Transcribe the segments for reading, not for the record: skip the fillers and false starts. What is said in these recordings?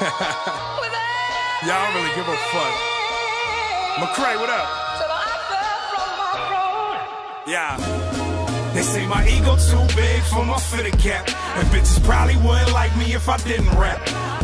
Y'all don't really give a fuck. McCray, what up? Yeah. They say my ego too big for my fitted cap, and bitches probably wouldn't like me if I didn't rap.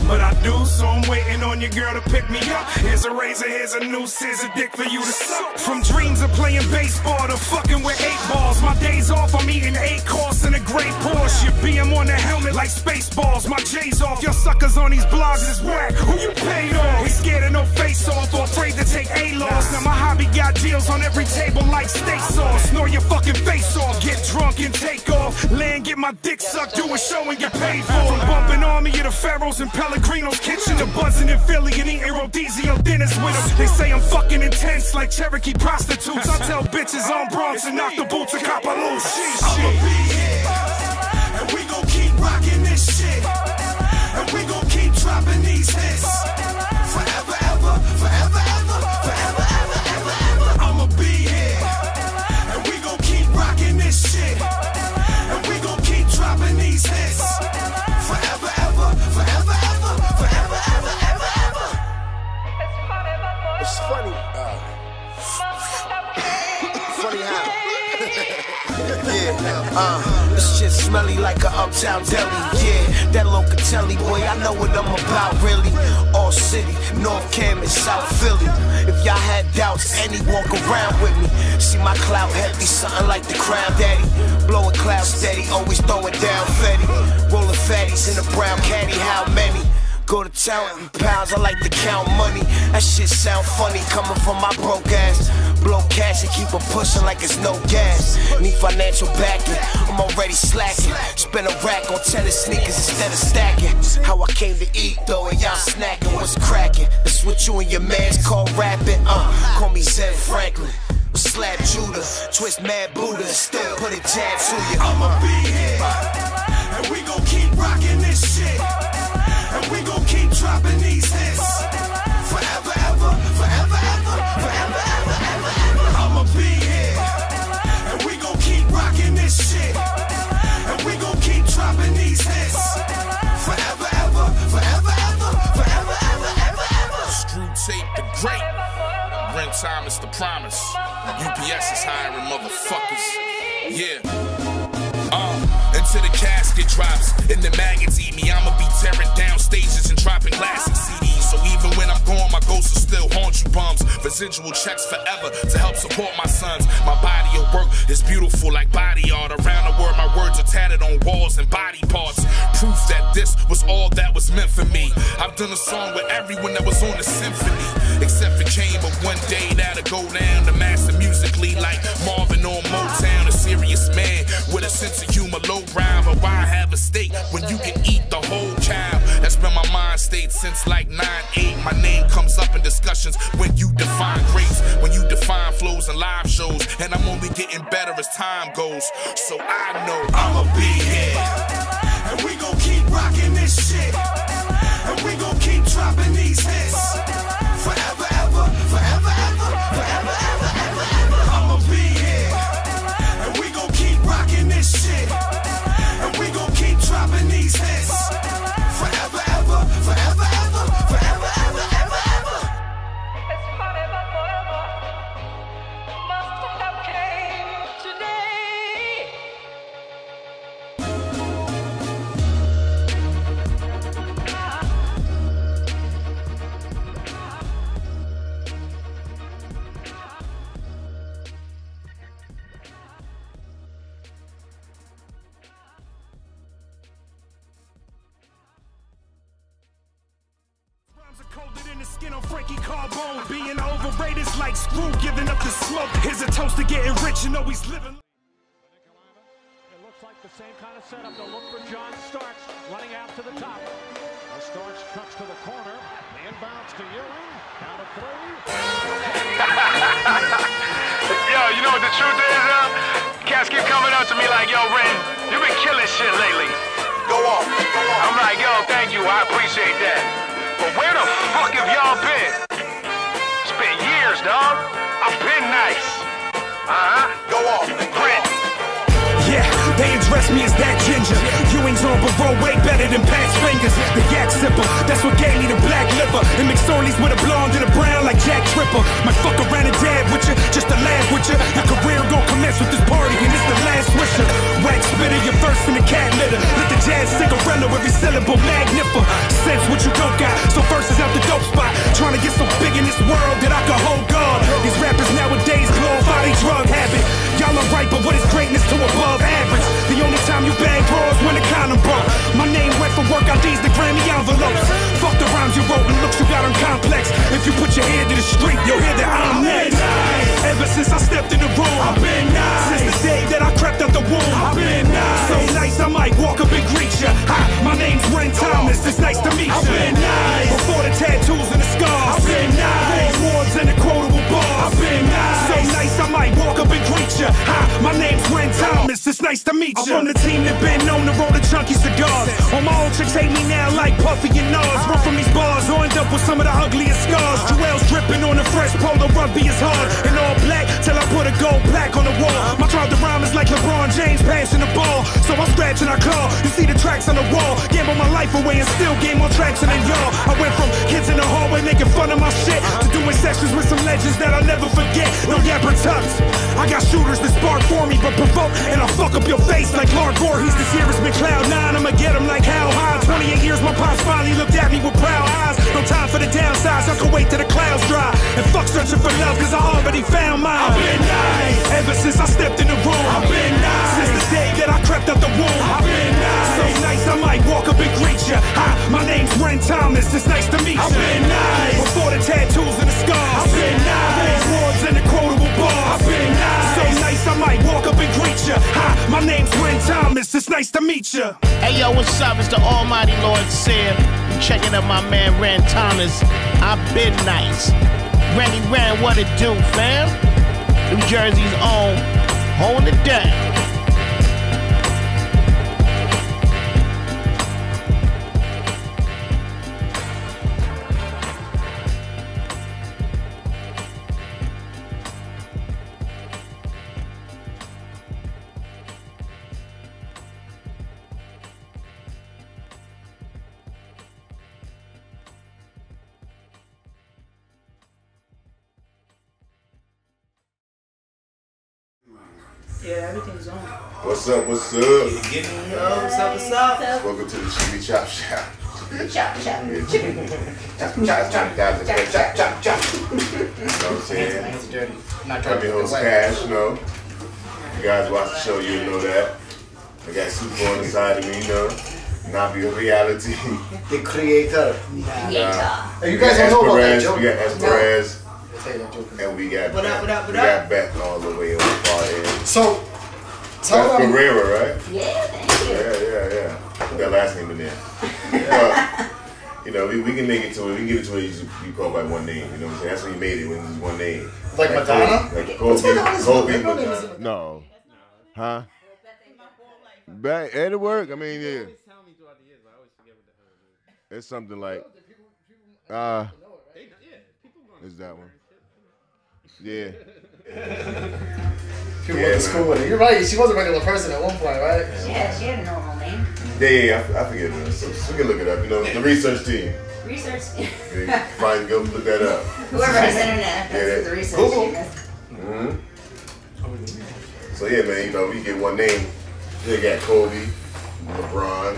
But I do, so I'm waiting on your girl to pick me up. Here's a razor, here's a noose, here's a dick for you to suck. From dreams of playing baseball to fucking with 8 balls. My days off, I'm eating 8 course in a great Porsche. Your BM on the helmet like Spaceballs. My J's off, your suckers on these blogs is whack. Who you paid off? We scared of no face off or afraid to take a loss. Now my hobby got deals on every table like steak sauce. Snore your fucking face off, get drunk and take off. Land, get my dick sucked, do a show and get paid for. From bumping Army of the Pharaohs and Pellegrino's kitchen to buzzing in Philly and eating Rodizio dinners with them. They say I'm fucking intense like Cherokee prostitutes. I tell bitches on Bronx and knock the boots and cop a loose. I'ma be here, and we gon' keep rocking this shit, and we gon' keep dropping these hits. Forever, ever, forever, ever, forever, ever, ever, ever. I'ma be here, and we gon' keep rocking this shit, and we gon' keep dropping these hits. Forever, ever, forever, ever, forever, ever, ever, ever. It's funny. Funny how. Yeah, this shit smelly like a uptown deli. Yeah, that Locatelli boy, I know what I'm about, really. All city, North Cam and South Philly. If y'all had doubts, any walk around with me. See my clout heavy, something like the Crown Daddy. Blowing clouds steady, always throwing down Fetty. Rolling fatties in a brown caddy, how many? Go to town in pounds, I like to count money. That shit sound funny coming from my broke ass. Blow cash and keep on pushing like it's no gas. Need financial backing, I'm already slacking. Spend a rack on tennis sneakers instead of stacking. How I came to eat though, and y'all snacking, what's cracking? That's what you and your mans call rapping. Call me Zen Franklin. Slap Judah, twist Mad Buddha, still put a jab to you. I'ma be here, and we gon' keep rocking this shit, and we gon' keep dropping these hits. Forever, ever, forever, ever, forever, ever, ever, ever. I'ma be here, and we gon' keep rocking this shit, and we gon' keep dropping these hits. Forever, ever, forever, ever, forever, ever, ever, ever. Screw Tape the Great. Rent time is the promise. UPS is hiring motherfuckers. Yeah. Until the casket drops and the maggots eat me, I'ma be tearing down stages and dropping classic CDs. So even when I'm gone, my ghost will still haunt you bums. Residual checks forever to help support my sons. My body of work is beautiful like body art. Around the world, my words are tatted on walls and body parts. Proof that this was all that was meant for me. I've done a song with everyone that was on the symphony, except for Kane, but one day that'll go down. The master musically like Marvin on Motown. A serious man with a sense of humor, low rhyme. But why have a steak when you can eat the whole cow? That's been my mind state since like 9-8. My name comes up in discussions when you define greats, when you define flows and live shows. And I'm only getting better as time goes. So I know I'ma be here, and we gon' keep rocking this shit, and we gon' keep dropping these hits. Forever, ever, forever, ever, forever, ever, ever, ever. I'ma be here, and we gon' keep rocking this shit, and we gon' keep dropping these hits. Forever, ever, forever, ever, forever, ever, ever, ever. It's forever, forever. Must have came today. Colder than the skin on Frankie Carbone. Being overrated is like Screw giving up the smoke. Here's a toast to getting rich and always living. It looks like the same kind of setup. They'll look for John Starks running out to the top. Now Starks cuts to the corner. The inbounds to Ewing. Down to 3. Yo, you know what the truth is, Cats keep coming up to me like, yo, Ren, you been killing shit lately. Go off, go off. I'm like, yo, thank you, I appreciate that. But where the fuck have y'all been? It's been years, dog. I've been nice. Go off, Ren. Yeah, They address me as that ginger. Ewing's on parole way better than Pat's fingers. The yak sipper, that's what gave me the black liver. And McSorley's with a blonde and a brown like Jack Tripper. Might fuck around and dab with you, just to laugh with you. Your career gon' commence with this party and it's the last swisher. Wax spitter, your verse in the cat litter. Let the jazz cigarella, every syllable magnifer. Sense what you don't got, so verses out the dope spot. Trying to get so big in this world that I can hold God. These rappers nowadays glorify their drug habit. Y'all are right, but what is greatness to above average? The only time you bag bras when the condom broke. My name went for work IDs, the Grammy envelopes. Fuck the rhymes you wrote and looks you got on complex. If you put your head to the street, you'll hear that I'm next. Ever since I stepped in the room, I've been nice. Since the day that I crept out the womb, I've been nice. So nice I might walk up and greet ya. Hi, my name's Ren Thomas, it's nice to meet ya. I've been nice. Before the tattoos and the scars, I've been nice. Awards and the quotable bars, I've been nice. So nice I might walk up and greet ya. Hi, my name's Ren Thomas, it's nice to meet ya. I'm from the team that been known to roll the chunky cigars. All my old chicks hate me now like Puffy and Nas. Run from these bars or end up with some of the ugliest scars. Jewels dripping on the fresh polo, rugby is hard. And all black till I put a gold plaque on the wall. My tribe to rhyme is like LeBron James passing the ball. So I scratch and I claw, you see the tracks on the wall. Gamble my life away and still gain more traction than y'all. I went from kids in the hallway making fun of my shit to doing sessions with some legends that I'll never forget. No yapper tucks, I got shooters that spark for me but provoke, and I'll fuck up your face like Clark Voorhees. This year it's been cloud 9, I'ma get him like how high. 28 years my pops finally looked at me with proud eyes. No time for the downsides, I can wait till the clouds dry. And fuck searching for love cause I already found mine. I've been nice. Ever since I stepped in the room, I've been nice. Since the day that I crept out the womb, I've been nice. So nice I might walk up and greet ya. Hi, my name's Ren Thomas, it's nice to meet ya. I've been nice. Before the tattoos and the scars, I've been nice. Awards and the quotable bars, I've been nice. So nice I might walk up and greet ya. Hi, my name's Ren Thomas, it's nice to meet ya. Hey yo, what's up? It's the Almighty Lord Sam. You checking out my man Ren Thomas. I've been nice. Rennie Ren, what it do, fam? New Jersey's own, holding it down. Yeah, everything's on. What's up? What's up? Yo, what's up? What's up? Welcome to the Chopp Shop. Chop, chop. Yeah, chop, chop, chop, chop, chop. You know what I'm saying? It's dirty. I'm your host, Kash, you know. You guys watch the show, you know that. I got Super on the side of me, you know. Nahbi reality. The creator. You guys don't know about that joke. We got Esperez. No. And we got What up? Beth all the way on the far end. So, tell them. Pereira, right? Yeah, thank you. Yeah. Put that last name in there. But, you know, we can make it to it. We can get it to where you call by one name. You know what I'm saying? That's when you made it, when it's one name. Like Madonna? Like Kobe Madonna. No. Huh? Back at work? I mean, yeah. It's something like, is that one? Yeah. People went to school with it. You're right. She was a regular person at one point, right? Yeah, she had a normal name. Yeah, I forget it. So we can look it up. You know, the research team. Research. Fine, go look that up. Whoever has internet, that's what the research team is. So yeah, man, you know, we get one name. They got Kobe, LeBron,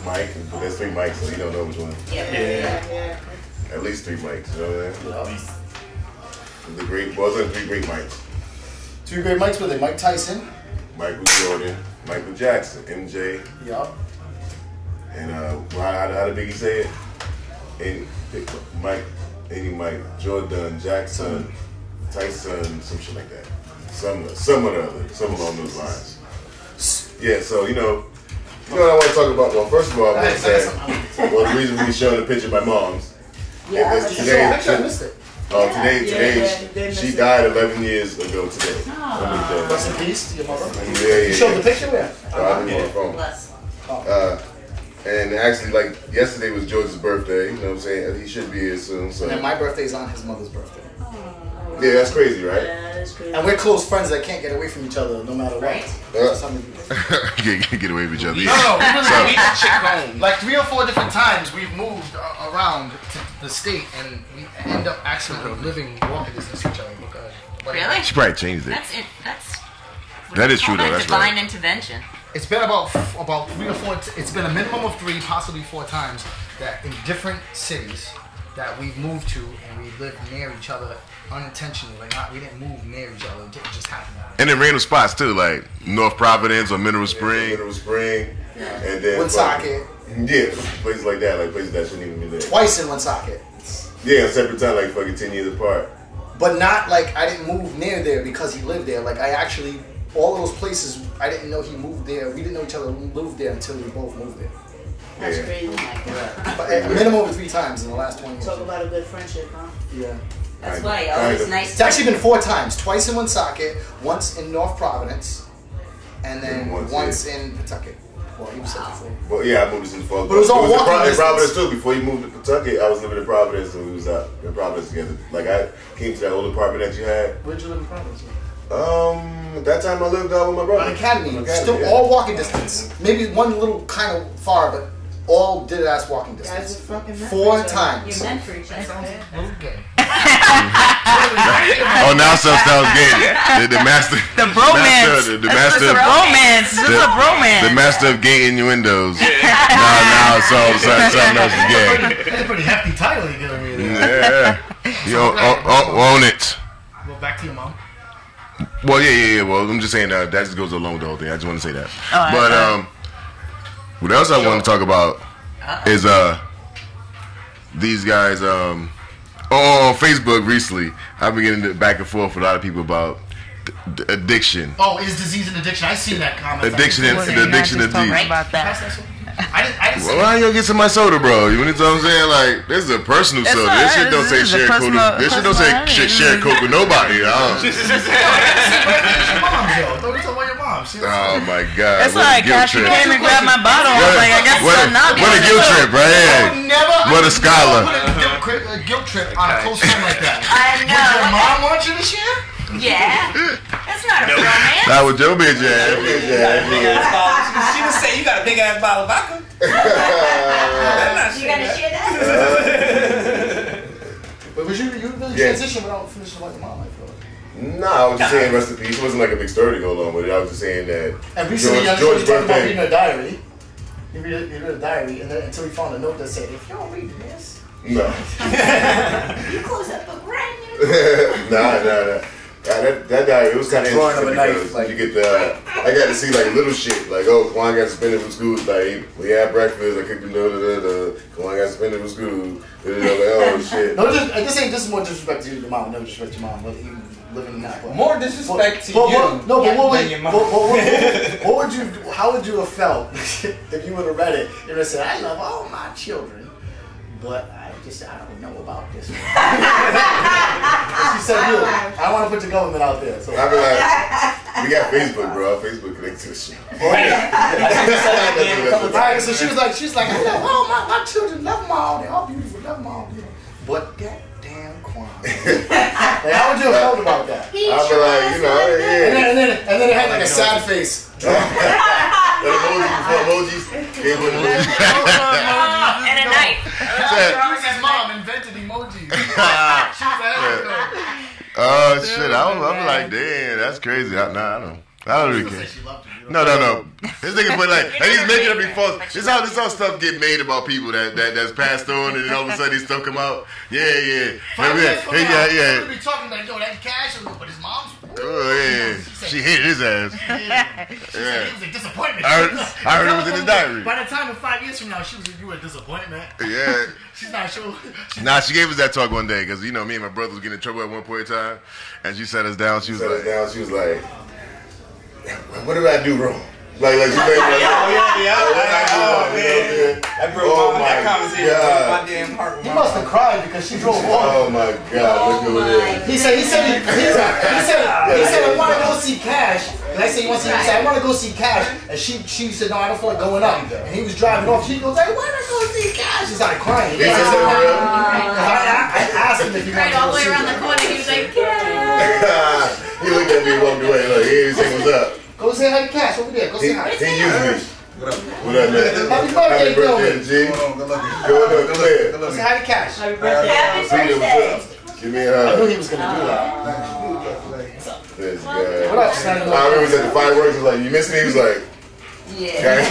Mike, but there's 3 mics, so you don't know which one. Yeah. At least 3 mics, you know what I mean? The great, wasn't 3 great mics. 2 great mics with it. Mike Tyson. Michael Jordan, Michael Jackson, MJ. Yup. And how did Biggie say it? Mike, Jordan, Jackson, Tyson, some shit like that. Some along those lines. Yeah, so you know what I want to talk about. Well, first of all, I want to say, the reason we showing the picture of my mom's. Yeah, I missed it. Today, she died 11 years ago today. Rest in peace to your mother. Yeah. You showed the picture where? I didn't on my phone. And actually, like, yesterday was George's birthday, you know what I'm saying? He should be here soon, so. And then my birthday's on his mother's birthday. Yeah, that's crazy, right? Yeah, That's crazy. And we're close friends that can't get away from each other no matter what. Right. Get away with each other. No, we really meet the chick home. Like 3 or 4 different times we've moved around to the state and we end up actually living walking distance to each other. Really? She probably changed it. That is true though. That's divine right. intervention. It's been about 3 or 4. It's been a minimum of 3, possibly 4 times that in different cities that we've moved to and we lived near each other unintentionally. Like we didn't move near each other. It just happened. And in random spots too, like North Providence or Mineral Spring. Mineral Spring. Yeah. And then Woonsocket. Yeah, places like that, like places that shouldn't even be there. Twice in Woonsocket. Yeah, separate time, like fucking 10 years apart. But not like I didn't move near there because he lived there. Like I actually, all of those places, I didn't know he moved there. We didn't know each other lived there until we both moved there. That's crazy. But a minimum of 3 times in the last 20 years. Talk about a good friendship, huh? Yeah. That's why always nice. It's actually been 4 times. Twice in Woonsocket, once in North Providence, and then once in Pawtucket. Well, he was such a fool. Well, yeah, I moved to St. Paul. But it was all walking in distance. Providence too. Before you moved to Pawtucket, I was living in Providence, and we was out in Providence together. Like I came to that old apartment that you had. Where'd you live in Providence? At that time I lived out with my brother. An academy. Still all walking distance. Maybe one little kind of far, but all did ass walking distance. 4 times. You're meant for each other. Okay. Oh, now stuff sounds gay. The master. The bromance. The master. It's a bromance. This is a bromance. The master of gay innuendos. Now, something else is gay. That's a pretty hefty title you're giving me there. Yeah. You own it. Well, back to your mom. Well, yeah. Well, I'm just saying that just goes along with the whole thing. I just want to say that. But what else I want to talk about is these guys. On Facebook recently, I've been getting back and forth with a lot of people about addiction. Oh, is disease and addiction? I seen that comment. Addiction and addiction and disease. About that. I didn't Well, why you gonna get to my soda, bro? You know what I'm saying? Like, this is a personal soda. This shit don't say share coke. This shit don't say share coke with nobody. Don't you talk about your mom. Oh my God! It's like Kash came and grabbed my bottle. I was like, I guess it's Nahbi. What a guilt trip, right here. What a scholar. A guilt trip on a close friend like that. I know. Does your mom want you to share? Yeah. That's not a romance. That was your bitch ass. She was saying you got a big ass bottle of vodka. You gotta share that? But was you really transition without finishing like your mom, I feel like. No, I was just saying rest in peace. It wasn't like a big story to go along with it. I was just saying that. And recently, George talked about reading a diary. He read a diary, and then until he found a note that said, "If y'all reading this, no." You close up a brand new. Nah. That diary, it was kind of interesting because like, you get the. I got to see like little shit, like Kwan got suspended from school. Like we had breakfast, I cooked him. Kwan got suspended from school. Like, shit. No, this is more disrespect to your mom. No disrespect to your mom, but even living in that. More disrespect to you. But what would you? How would you have felt if you would have read it? You would have said, "I love all my children, but I don't know about this one." She said, "Look, I want to put the government out there." So I'd be like, "We got Facebook, bro. Facebook connected to the shit." Right, so she was like, "I love all my children. Love them all. They're all beautiful. Love them all. But that damn Quan." Like, how would you have felt about that? I'd be like, yeah. And then it had like a sad face. Emojis. And a knife. His mom invented emojis. Oh shit! I'm like, damn, that's crazy. I don't really care. No. This nigga put like, and he's making up these false. This all stuff get made about people that's passed on, and then all of a sudden these stuff come out. Yeah. Yeah. Be talking like, yo, that Kash, but his mom's. Oh yeah, she hated his ass. She said it was a disappointment. I heard it was in his diary. By the time of 5 years from now, you were a disappointment. Yeah. She's not sure. Nah, she gave us that talk one day because me and my brother was getting in trouble at one point in time, and she sat us down. She was like, "What did I do wrong?" Like she made me like, That broke that conversation broke my damn heart. He must have cried because she drove off. Oh my God! Look at it. He said, I want to go see Kash. And I said, you want to see? He said, I want to go see Kash. And she said, no, I don't feel like going up. And he was driving off. She goes, I want to go see Kash. She started crying. I asked him if he wanted to go see all the way around the corner. He was like, Kash. He He used me. What up, man? Happy birthday, G. Go ahead. Say hi to Kash. Happy birthday. Give me a hug. I knew he was going to do that. This guy. What up, son? I remember he was at the fireworks. He was like, you missed me? He was like, Yeah.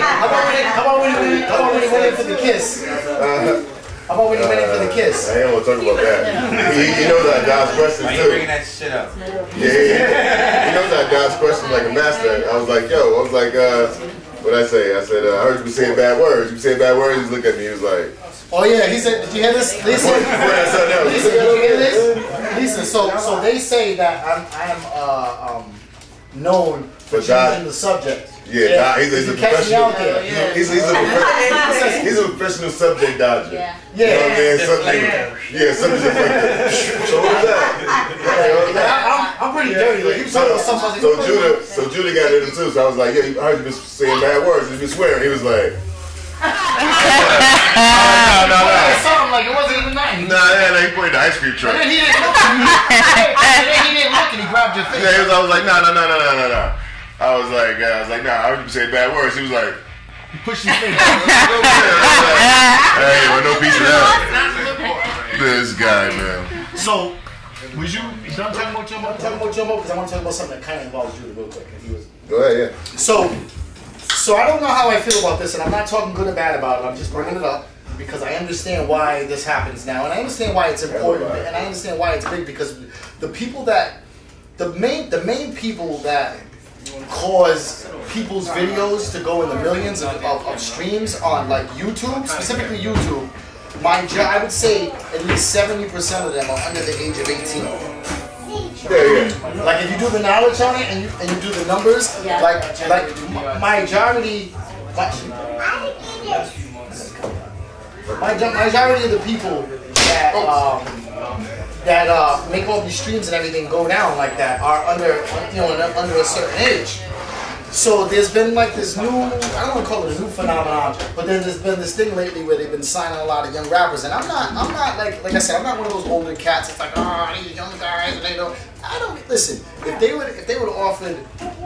How about when he went in for the kiss? How about when he went in for the kiss? I ain't want to talk about that. He knows how to dodge questions, Why you too. bringing that shit up? Yeah. He knows how to dodge questions like a master. I was like, what'd I say? I said, I heard you saying bad words. You saying bad words? He looked at me. He was like, oh yeah, he said, did you hear this? Lisa, did you hear this? Lisa, so they say that I am known for changing the subject. Yeah, he's a professional. He's a professional subject dodger. Yeah. You know what I mean? Subject deflector. So what was that? I'm pretty dirty. Like, you talking about something. So Judah got it too. So I was like, I heard you been saying bad words. You been swearing. He was like, no. I saw him like it wasn't even nice. He pointed the ice cream truck. And then he didn't look. And he grabbed your face. Yeah, I was like, no. I was like, nah, I heard you say bad words. He was like, he pushed his face. Hey, well, no piece of that. This guy, man. So, was you done talking about Jumbo? Because I want to talk about something that kind of involves Judah real quick. Go ahead, yeah. So I don't know how I feel about this, and I'm not talking good or bad about it. I'm just bringing it up because I understand why this happens now, and I understand why it's important, and I understand why it's big because the main people that cause people's videos to go in the millions of streams on like YouTube, specifically YouTube, I would say at least 70% of them are under the age of 18. Like if you do the knowledge on it and you do the numbers, like majority of the people that make all these streams and everything go down like that are under a certain age. So there's been like this new, I don't want to call it a new phenomenon, but then there's been this thing lately where they've been signing a lot of young rappers, and I'm not like I said, I'm not one of those older cats. It's like, these young guys, and they don't. I don't listen. If they would have offered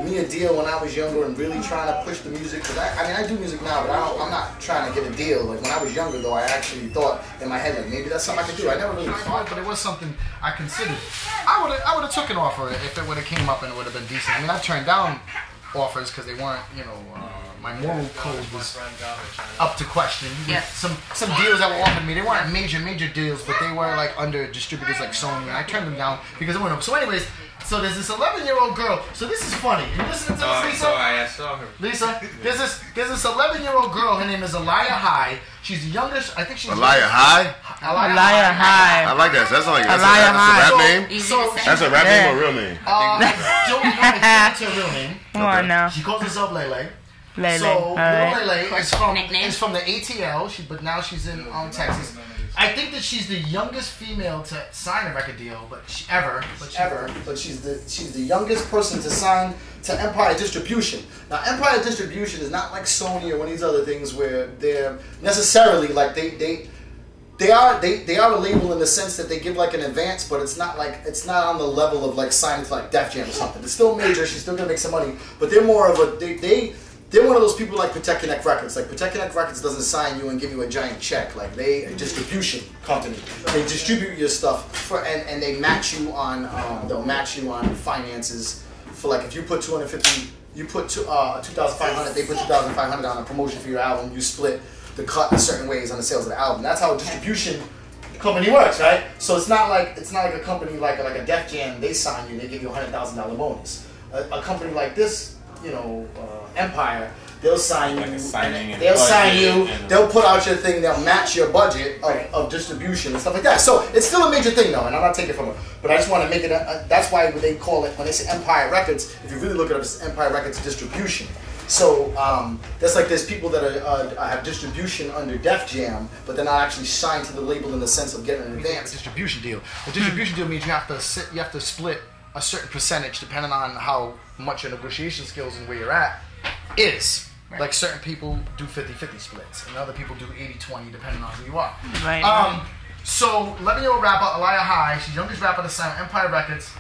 me a deal when I was younger and really trying to push the music, because I do music now, but I'm not trying to get a deal. Like when I was younger, though, I actually thought in my head like maybe that's something I could do. I never really thought, but it was something I considered. I would have took an offer if it would have came up and it would have been decent. I mean, I turned down offers because they weren't, my moral code was up to question. Yeah. Some deals that were offered me, they weren't major deals, but they were like under distributors like Sony, and I turned them down because it went up. So anyways, so there's this 11-year-old girl. So this is funny. You listening to this, Lisa? I saw her. Lisa, there's this 11-year-old girl. Her name is Aliyah High. She's the youngest. I think she's Aliyah High. Aliyah High. I like that. That's like that's a rap name. That's a rap name or a real name? I don't know if that's her real name. Come on now. She calls herself Lele. Lele. So Lele nickname. is from the ATL, but now she's in Texas. I think that she's the youngest female to sign a record deal, but she's the youngest person to sign to Empire Distribution. Now Empire Distribution is not like Sony or one of these other things where they're necessarily like they are a label in the sense that they give like an advance, but it's not on the level of like signing to like Def Jam or something. It's still major. She's still gonna make some money, but they're more of a they're one of those people like Protect Connect Records. Like Protect Connect Records doesn't sign you and give you a giant check. Like they a distribution company. They distribute your stuff and they match you on they'll match you on finances for like if you put $250, you put $2,500, they put $2,500 on a promotion for your album. You split the cut in certain ways on the sales of the album. That's how a distribution company works, right? So it's not like a company like a Def Jam. They sign you, they give you a $100,000 bonus. A company like this, Empire, they'll sign you. They'll put out your thing. They'll match your budget of distribution and stuff like that. So it's still a major thing, though, and I'm not taking it from her. But I just want to make it. That's why they call it when they say Empire Records. If you really look it up, it's Empire Records Distribution. So that's like there's people that have distribution under Def Jam, but they're not actually signed to the label in the sense of getting an advance. Distribution deal. The distribution deal means you have to split a certain percentage depending on how much your negotiation skills and where you're at is. Right. Like certain people do 50-50 splits, and other people do 80-20 depending on who you are. Right. So 11-year-old rapper Aliyah High, she's the youngest rapper to sign Empire Records.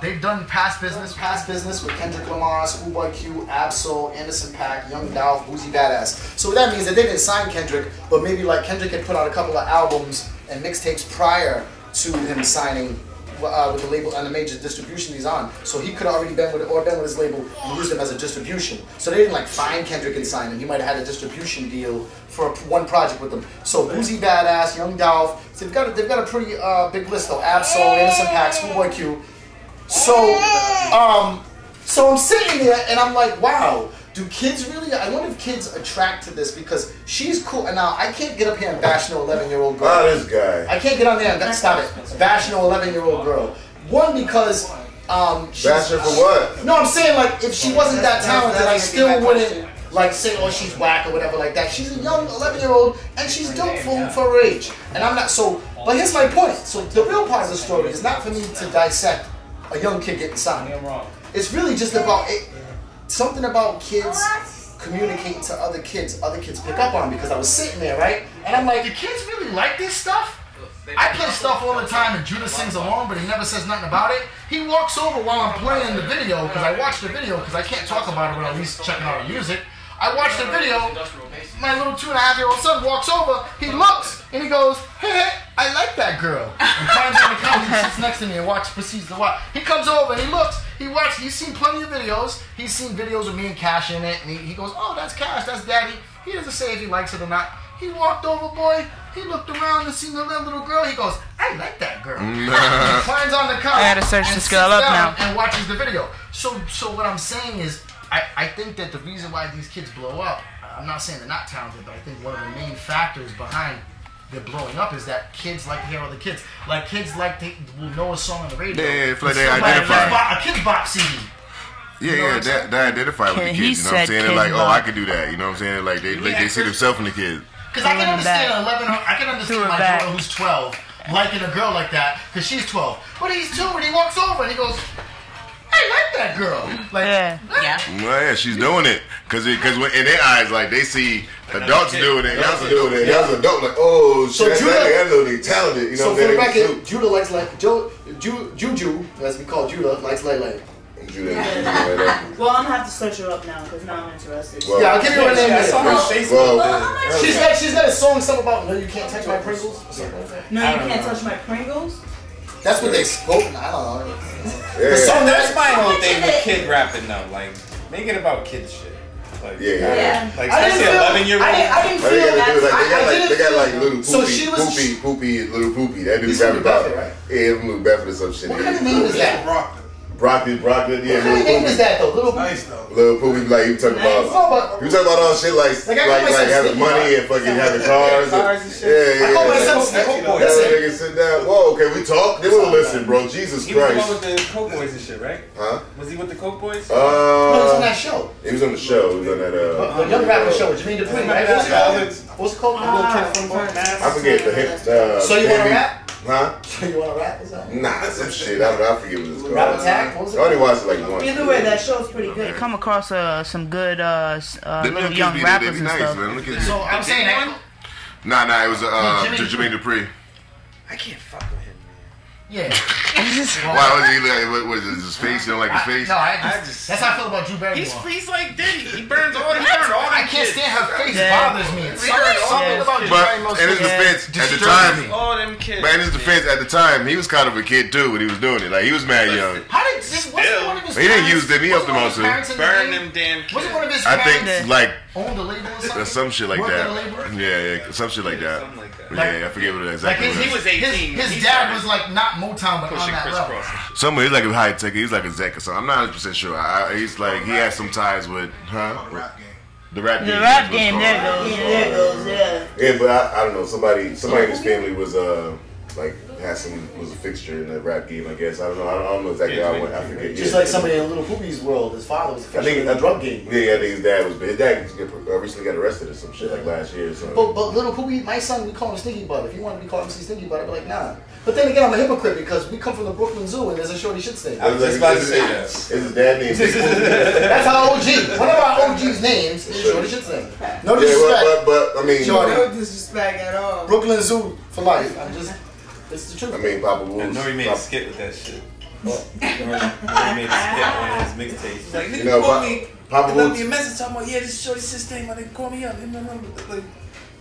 They've done past business with Kendrick Lamar, Schoolboy Q, Absol, Anderson .Paak, Young Dolph, Boozy Badass. So that means that they didn't sign Kendrick, but maybe like Kendrick had put out a couple of albums and mixtapes prior to him signing with the label and the major distribution he's on. So he could have already been with his label and used them as a distribution. So they didn't like find Kendrick and sign him. He might have had a distribution deal for one project with them. So Boozy Badass, Young Dolph, so they've got a pretty big list though. Absol, Anderson .Paak, Schoolboy Q. So I'm sitting there and I'm like, wow, do kids really? I wonder if kids attract to this because she's cool. And now I can't get up here and bash no 11-year-old girl. Oh, this guy. I can't get on there and stop it. Bash no 11-year-old girl. One because bash her for what? No, I'm saying like if she wasn't that talented, I still wouldn't like say oh she's whack or whatever like that. She's a young 11-year-old and she's dope for her age. And I'm not so. But here's my point. So the real part of the story is not for me to dissect a young kid getting signed. It's really just about it. Something about kids communicating to other kids pick up on because I was sitting there, right? And I'm like, do kids really like this stuff? I play stuff all the time and Judah sings along, but he never says nothing about it. He walks over while I'm playing the video, because I watched the video, because I can't talk about it without at least checking out the music. I watched the video, my little 2.5-year-old son walks over, he looks, and he goes, hey, I like that girl. And climbs on the couch and sits next to me and proceeds to watch. He comes over and he looks, he's seen plenty of videos. He's seen videos with me and Kash in it, and he goes, oh, that's Kash, that's Daddy. He doesn't say if he likes it or not. He walked over, boy, he looked around and seen the little girl, he goes, I like that girl. He climbs on the couch I gotta search this girl up now. And watches the video. So what I'm saying is, I think that the reason why these kids blow up, I'm not saying they're not talented, but I think one of the main factors behind their blowing up is that kids like to hear other kids. Like kids will know a song on the radio. Yeah, it's like they identify. A Kids Box CD. Yeah, they identify with the kids. You know what I'm saying? They're like, oh, I can do that. You know what I'm saying? Like they see themselves in the kids. Because I can understand I can understand my daughter who's 12 liking a girl like that because she's 12. But he's 2 and he walks over and he goes, I like that girl. Like, Well, yeah, she's doing it because in their eyes, like they see adults doing it. Y'all's doing it. Y'all's adult like, oh shit, that's really talented. You know so for the record, Judah likes Juju, as we call Judah, likes Lele. Well, I'm gonna have to search her up now because now I'm interested. Well, yeah, I'll give you her name. She's got a song, something about no, you can't touch my Pringles. No, you can't touch my Pringles. That's what they spoke. I don't know. So that's my whole thing with kid rapping though. Like, make it about kids shit. Like, like especially 11-year-old. I didn't feel that. They got like little poopy, little poopy. That dude rapping about it. Yeah, Little Bedford or some shit. What kind of name is that? Broccoli, yeah. What kind of name is that though? Little nice though. Little poopy, like you talking about. You talking about all shit like having money and fucking having cars and shit. Yeah. Nigga sit down. Whoa, can we talk? They won't listen, bro. Jesus Christ. He was the one with the Coke Boys and shit, right? Huh? Was he with the Coke Boys? No, he was on that show. He was on the show. He was on that. The young rapper show. Jermaine Dupri, right? What's it called? I forget the hit. So you want to rap? Huh? So you want to rap? Is that? Nah, some shit. I forget what it's called. Rap Attack? What was it? I only watched it like once. Either way, that show's pretty good. Come across some good little young rappers and stuff. So I'm saying that. Nah, it was Jermaine Dupri. I can't fuck with him, man. Yeah. Why was he like? What is his face? You don't like his face? No, that's how I feel about Drew Barrymore. He's like Diddy. He burns all the I can't stand her face. Bothers me. It's something about Drew Barrymore's in his defense, at the time, all them kids. But in his defense, at the time, he was kind of a kid too when he was doing it. Like he was mad young. How did this? One of his he didn't use them. He helped them out too. Burn them damn kids. Wasn't one of his I think like owned the label or something? Some shit like that. Yeah, some shit like that. Yeah, I forget what it exactly. He was 18. His dad was like not Motown, but on that level. Somewhere he's like a high tech. He's like a Zek or something. I'm not 100% sure. He's like he has some ties with the rap game. The rap game. There it goes. Yeah, but I don't know. Somebody in his family was like was a fixture in the rap game. I guess I don't know exactly how I went. I forget. Just like somebody in Little Poopy's world, his father was a fixture in the drug game. Yeah, I think his dad was. But his dad recently got arrested or some shit like last year. So. But Little Poopy, my son, we call him Stinky Butt. If you want to be called MC Stinky Butt, I'd be like, nah. But then again, I'm a hypocrite because we come from the Brooklyn Zoo and there's a shorty shit state. I was just about to say that. Is his dad named That's our OG. One of our OG's names is Shorty Shit State. No disrespect. But I mean, no disrespect at all. Brooklyn Zoo for life. It's the truth. I mean, Papa Wu. I know he made a skit with that shit. He made a skit on one of his mixtapes. He's like, nigga, You know, call me. Papa He Wu. left me a message talking about, yeah, this is Shorty shit's thing. My nigga, call me up. Like,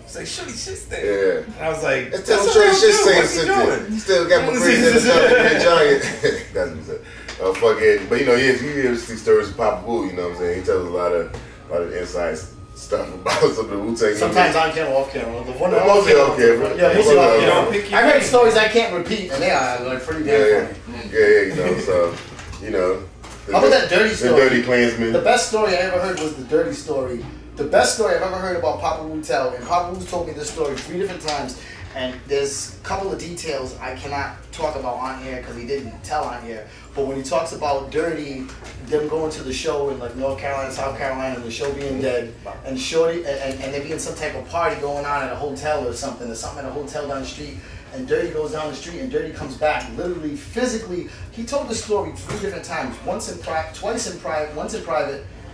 it's like Shorty shit's thing. Yeah. And I was like, It's that's still what Shorty I'm shit's doing. thing. What's he doing? You still got my friends in the giant. That's what he said. Fucking, but you know, you hear these stories of Papa Wu. You know what I'm saying? He tells a lot of inside stuff about some of the Wu Tang. Sometimes on camera, off camera. The one mostly off camera. Yeah, mostly off You don't camera. I've heard stories I can't repeat, and they are like pretty damn funny. Yeah, you know, so, you know. How about that dirty story? The Dirty Klansman. The best story I ever heard was the dirty story. The best story I've ever heard about Papa Wu tell, and Papa Wu's told me this story 3 different times, and there's a couple of details I cannot talk about on air because he didn't tell on air. But when he talks about Dirty, them going to the show in like North Carolina, South Carolina, and the show being dead, and Shorty, and there being some type of party going on at a hotel or something at a hotel down the street. And Dirty goes down the street, and Dirty comes back, literally, physically. He told the story 3 different times, once in private,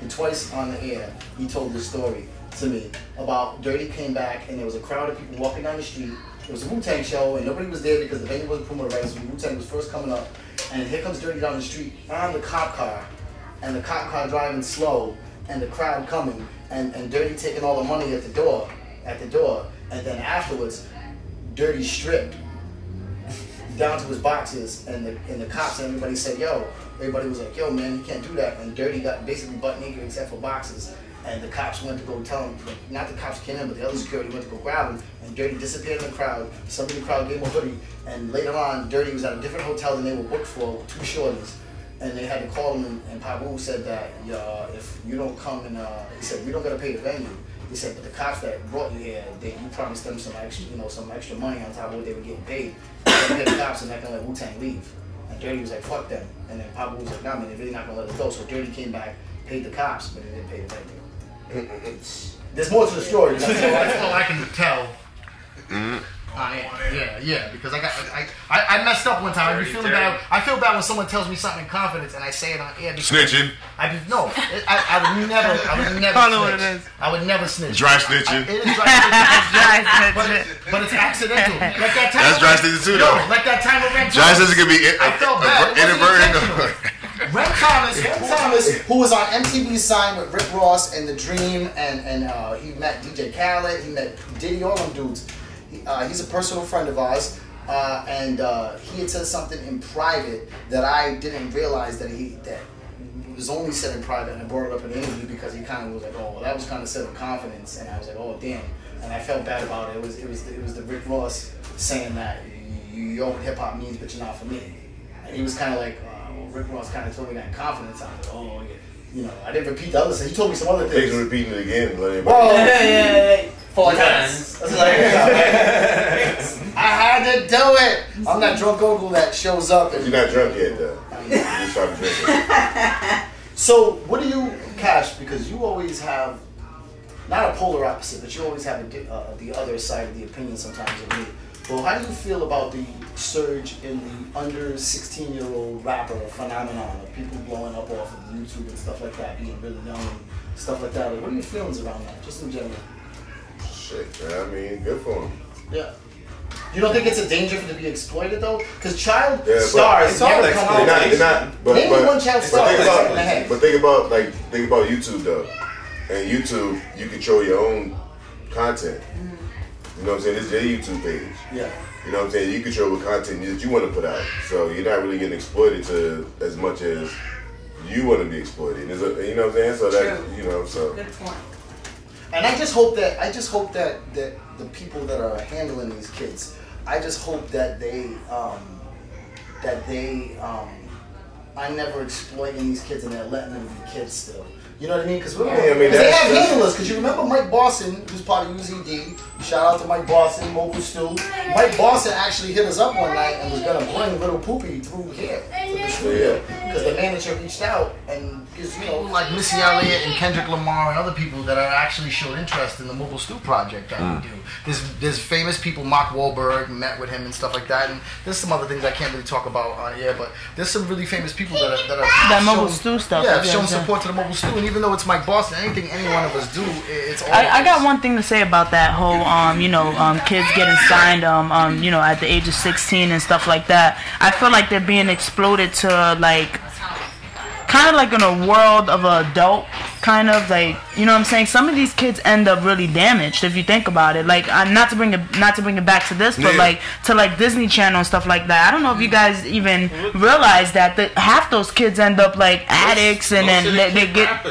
and twice on the air. He told this story to me about Dirty came back, and there was a crowd of people walking down the street. It was a Wu Tang show, and nobody was there because the venue wasn't promoted right. So Wu Tang was first coming up, and here comes Dirty down the street on the cop car, and the cop car driving slow, and the crowd coming, and Dirty taking all the money at the door, and then afterwards, Dirty stripped down to his boxes, and the cops and everybody said, yo, everybody was like, yo man, you can't do that, and Dirty got basically butt naked except for boxes, and the cops went to go tell him, not the cops came in, but the other security went to go grab him, and Dirty disappeared in the crowd. Somebody in the crowd gave him a hoodie, and later on, Dirty was at a different hotel than they were booked for with 2 shorties, and they had to call him, and Papa Wu said that, if you don't come and, he said, we don't gotta pay the venue. He said, but the cops that brought you here, you promised them some extra money on top of what they were getting paid. They're gonna pay the cops and they're gonna let Wu Tang leave. And Dirty was like, fuck them. And then Papa was like, nah man, they're really not gonna let us go. So Dirty came back, paid the cops, but he didn't pay the venue. There's more to the story. That's all I can tell. Yeah, because I messed up one time. I feel bad. I feel bad when someone tells me something in confidence and I say it on air. Snitching. I would never snitch. I would never snitch. Dry snitching. It is dry snitching. But it's accidental. Like that time. That's dry snitching too, though. Like that time with Ren Thomas. Dry snitching could be inadvertent. Ren Thomas, who was on MTV Sign with Rick Ross and The Dream, and he met DJ Khaled, he met Diddy, all them dudes. He's a personal friend of ours, and he had said something in private that I didn't realize that was only said in private, and I brought it up in an interview because he kind of was like, oh, well, that was kind of said with confidence, and I was like, oh, damn, and I felt bad about it. It was the Rick Ross saying that you know what hip hop means, but you're not for me, and he was kind of like, well, Rick Ross kind of told me that in confidence. I was like, oh, yeah. You know, I didn't repeat the other stuff. He told me some other things. Thanks for repeating it again. Well, 4 times. I had to do it. I'm that drunk uncle that shows up. And you're not drunk yet, though. You just started drinking. So, what do you, Kash? Because you always have not a polar opposite, but you always have the other side of the opinion sometimes of me. Well, how do you feel about the surge in the under 16-year-old rapper phenomenon of people blowing up off of YouTube and stuff like that, being really young and stuff like that? Like, what are your feelings around that, just in general? Shit, man, I mean, good for him. Yeah. You don't think it's a danger for it to be exploited though? Because child stars never come out. They're not. But, Name me one child star that's right in the head. But think about YouTube though. And YouTube, you control your own content. You know what I'm saying? This is your YouTube page. Yeah. You know what I'm saying? You control what content that you want to put out. So you're not really getting exploited to as much as you want to be exploited. You know what I'm saying? So that, you know, so. Good point. And I just hope that the people that are handling these kids, I just hope that they are never exploiting these kids and they're letting them be kids still. You know what I mean? Because they have handlers. Because you remember Mike Boston, who's part of UZD. Shout out to Mike Boston, Mobile Stew. Mike Boston actually hit us up one night and was gonna bring Little Poopy through here to the studio because the manager reached out and because like Missy Elliott and Kendrick Lamar and other people that are actually showed interest in the Mobile Stew project that we do. There's famous people. Mark Wahlberg met with him and stuff like that, and there's some other things I can't really talk about on here, but there's some really famous people that are that Mobile Stew stuff. Yeah, showing support to the Mobile Stew, and even though it's Mike Boston, anything any one of us do, it's all. I got one thing to say about that whole kids getting signed at the age of 16 and stuff like that. I feel like they're being exploded to like kind of like in a world of an adult, kind of like, you know what I'm saying? Some of these kids end up really damaged if you think about it. Like, not to bring it back to this, but like to like Disney Channel and stuff like that. I don't know if you guys even realize that half those kids end up like addicts, and then they get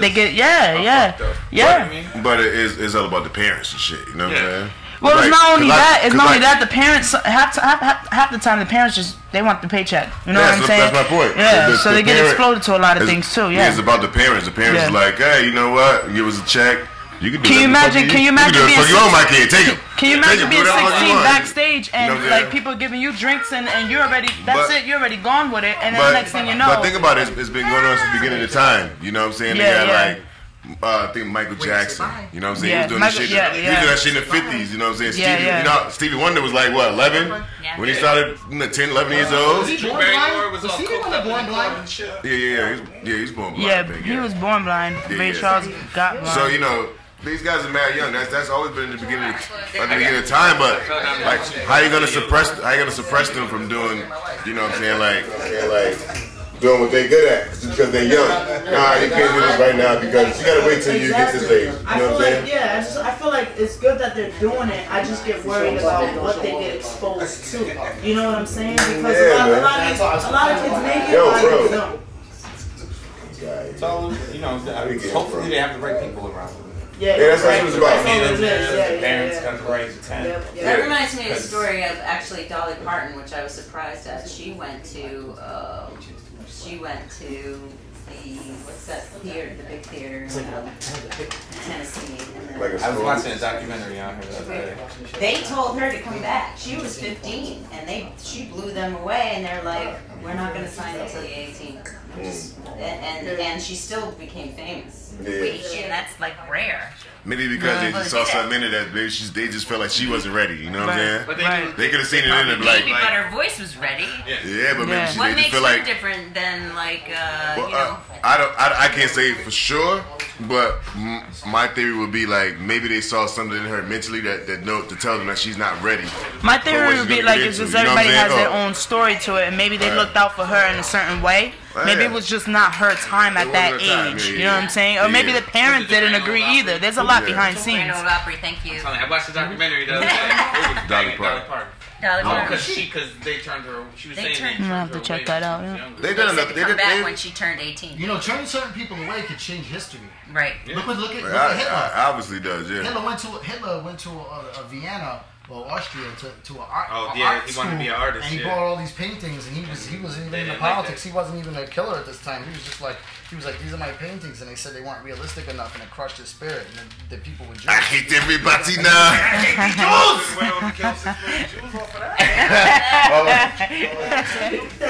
But it's all about the parents and shit. You know what I'm saying? Well, it's not only that. It's not only that. The parents half the time the parents they want the paycheck. You know what I'm saying? That's my point. Yeah. So they get exploded to a lot of things too. Yeah. It's about the parents. The parents is like, hey, you know what? Give us a check. You can do Can you imagine being my kid. Take it. Can you imagine being 16 backstage and like people giving you drinks and you're already you're already gone with it, and then the next thing you know. But think about it. It's been going on since the beginning of the time. You know what I'm saying? They got like. I think Michael Jackson, you know what I'm saying? He was doing that shit. He was doing that shit in the 50s, you know what I'm saying? Stevie Wonder was like, what, 11? When he started 10, 11 years old? Was he born blind? Was Stevie Wonder born blind? Yeah, he's born blind. Yeah, he was born blind. Ray Charles got blind. So, these guys are mad young. That's always been at the beginning of time, but like how you gonna suppress them from doing, you know what I'm saying, like doing what they good at because they're young. Nah, you can't do this right now because you gotta wait till you get this age. You know what I'm saying? I feel like it's good that they're doing it. I just get worried about what they get exposed to. You know what I'm saying? Because a lot of kids make it, a lot of kids don't. So, hopefully they have the right people around them. Yeah, that's what it was about. Parents got the right intent. That reminds me of a story of actually Dolly Parton, which I was surprised at. She went to the what's that theater, the big theater in Tennessee. I was watching a documentary on her the other day. They told her to come back. She was 15, and she blew them away, and they're like, "We're not going to sign until you're 18." And she still became famous. And that's like rare. Maybe because they just saw something in it that they just felt like she wasn't ready. You know what I'm saying? They could have seen it in it like. Maybe, but her voice was ready. Yeah, but maybe what they makes just feel her like different than like I can't say for sure, but my theory would be like maybe they saw something in her mentally that to tell them that she's not ready. My theory would be like it's just everybody has their own story to it, and maybe they looked out for her in a certain way. Maybe it was just not her time at that age. You know what I'm saying? Or maybe the parents didn't agree either. There's a lot behind scenes. Thank you. I watched the documentary the other day. Dolly Parton. Because they turned her. She was saying I'm gonna have to check that out. Yeah. They done enough. They come back when she turned 18. Turning certain people away could change history. Right. Look at Hitler. Obviously does. Yeah. Hitler went to a Vienna. Well, Austria to an art he wanted to be an artist. And he bought all these paintings, and he wasn't even into politics. He wasn't even a killer at this time. He was like, these are my paintings, and they said they weren't realistic enough, and it crushed his spirit, and the people were Jews. I hate everybody now.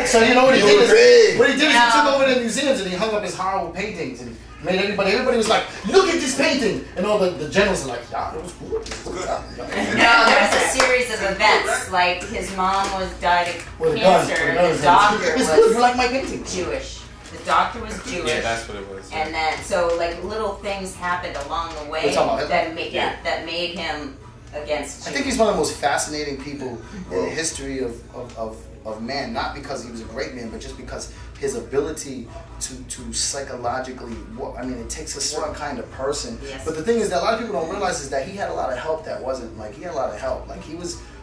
So you know what he did? What he did is he took over the museums and he hung up his horrible paintings and made everybody was like, look at this painting, and all the generals are like, yeah, it was cool. No, there was a series of events. Like his mom died of cancer, and the doctor was like my painting. Jewish. The doctor was Jewish. Yeah, that's what it was. And then so like little things happened along the way that made him against Jews. I think he's one of the most fascinating people in the history of man, not because he was a great man, but just because his ability to psychologically, it takes a certain kind of person. Yes. But the thing is that a lot of people don't realize is that he had a lot of help that wasn't, he had a lot of help. A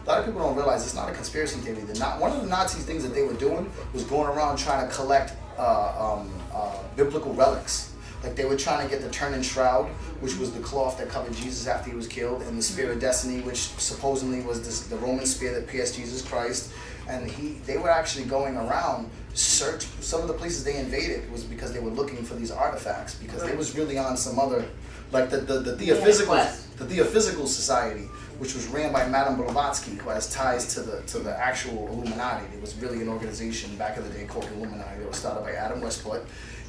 lot of people don't realize it's not a conspiracy theory. One of the Nazi things that they were doing was going around trying to collect biblical relics. Like they were trying to get the turning shroud, which was the cloth that covered Jesus after he was killed, and the spear of destiny, which supposedly was the Roman spear that pierced Jesus Christ. And they were actually going around search. Some of the places they invaded was because they were looking for these artifacts, because they was really on some other, like the Theophysical Society which was ran by Madame Blavatsky, who has ties to the actual Illuminati. It was really an organization back in the day called Illuminati. It was started by Adam Westport.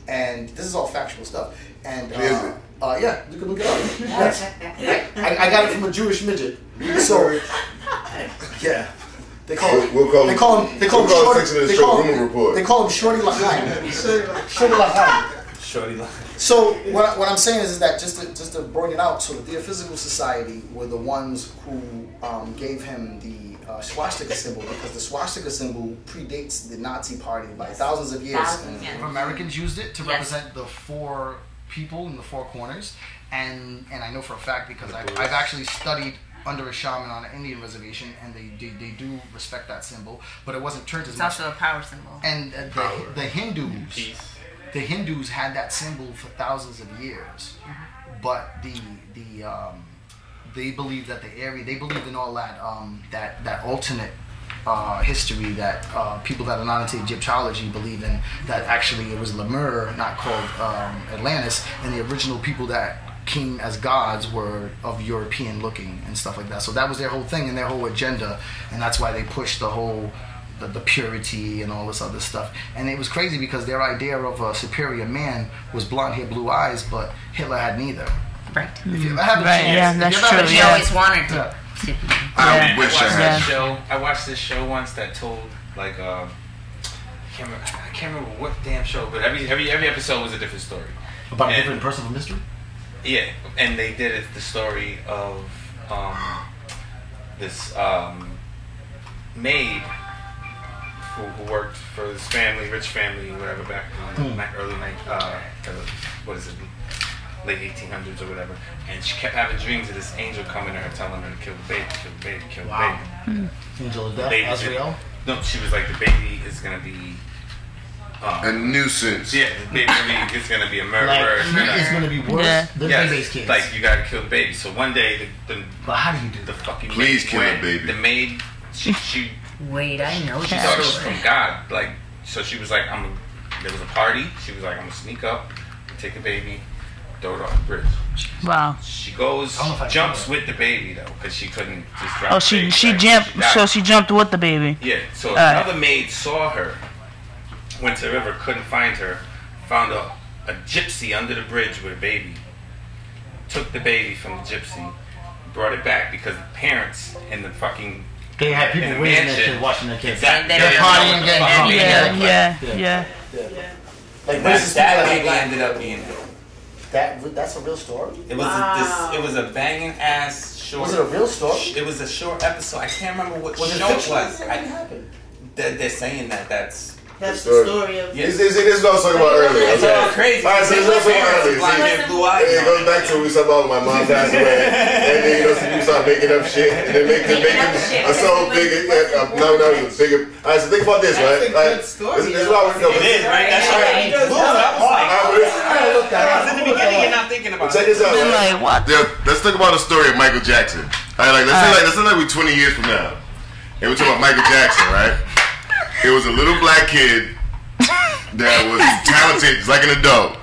And this is all factual stuff. And yeah, you can look it up. Yes. I got it from a Jewish midget. So yeah, they call him Shorty L'Chaim. Shorty L'Chaim. So what I'm saying is that just to bring it out, so the Theophysical Society were the ones who gave him the swastika symbol, because the swastika symbol predates the Nazi Party by thousands of years. Americans used it to represent the four people in the four corners, and I know for a fact because I've actually studied under a shaman on an Indian reservation, and they do respect that symbol, but it wasn't turned as much. It's also a power symbol. And the Hindus had that symbol for thousands of years, but they believe that they believed in all that that alternate history that people that are not into Egyptology believe in, that actually it was Lemur, not called Atlantis, and the original people that came as gods were of European looking and stuff like that. So that was their whole thing and their whole agenda, and that's why they pushed the whole the purity and all this other stuff. And it was crazy because their idea of a superior man was blonde hair, blue eyes, but Hitler had neither. Right. If you ever had the chance, yeah, that's true. He always wanted to. I watched this show once that told like I can't remember what damn show, but every episode was a different story about a different person from history. Yeah, and they did the story of this maid who worked for this family, rich family, whatever, back in the early late 1800s or whatever, and she kept having dreams of this angel coming to her, telling her to kill the baby, kill the baby, kill the baby. Angel of death, Azrael? No, she was like, the baby is gonna be a nuisance. Yeah, the baby is gonna be a murderer. It's gonna be worse than baby's kids. Like, you gotta kill the baby. So one day, but how do you do the fucking please kill the baby? The maid, she wait, I know. She thought it was from God. Like, so she was like, there was a party. She was like, I'm gonna sneak up, take the baby, throw it off the bridge. Wow. She goes, jumps with the baby though, because she couldn't just drop. Oh, she jumped. So she jumped with the baby. Yeah. So another maid saw her, went to the river, couldn't find her, found a gypsy under the bridge with a baby, took the baby from the gypsy, brought it back because the parents in the fucking they had people raising their kids, watching their kids. Exactly. They're partying, getting Yeah. Like that baby ended up being ill. That's a real story? It was it was a banging ass short. Was it a real story? It was a short episode. I can't remember what show it was. They're saying that's the story of. This is what I was talking about earlier. That's crazy. Alright, so this is what I was talking about earlier. It goes back to what we talked about when my mom passed away, and then you start making up shit, and then make them a so big. No, it was bigger. Alright, so think about this, right? This is what I was It is, right? That's right. In the beginning, you're not thinking about it. Check this out. Like, what? Let's talk about the story of Michael Jackson. Alright, let's say we're 20 years from now, and we're talking about Michael Jackson, right? It was a little black kid that was talented, just like an adult.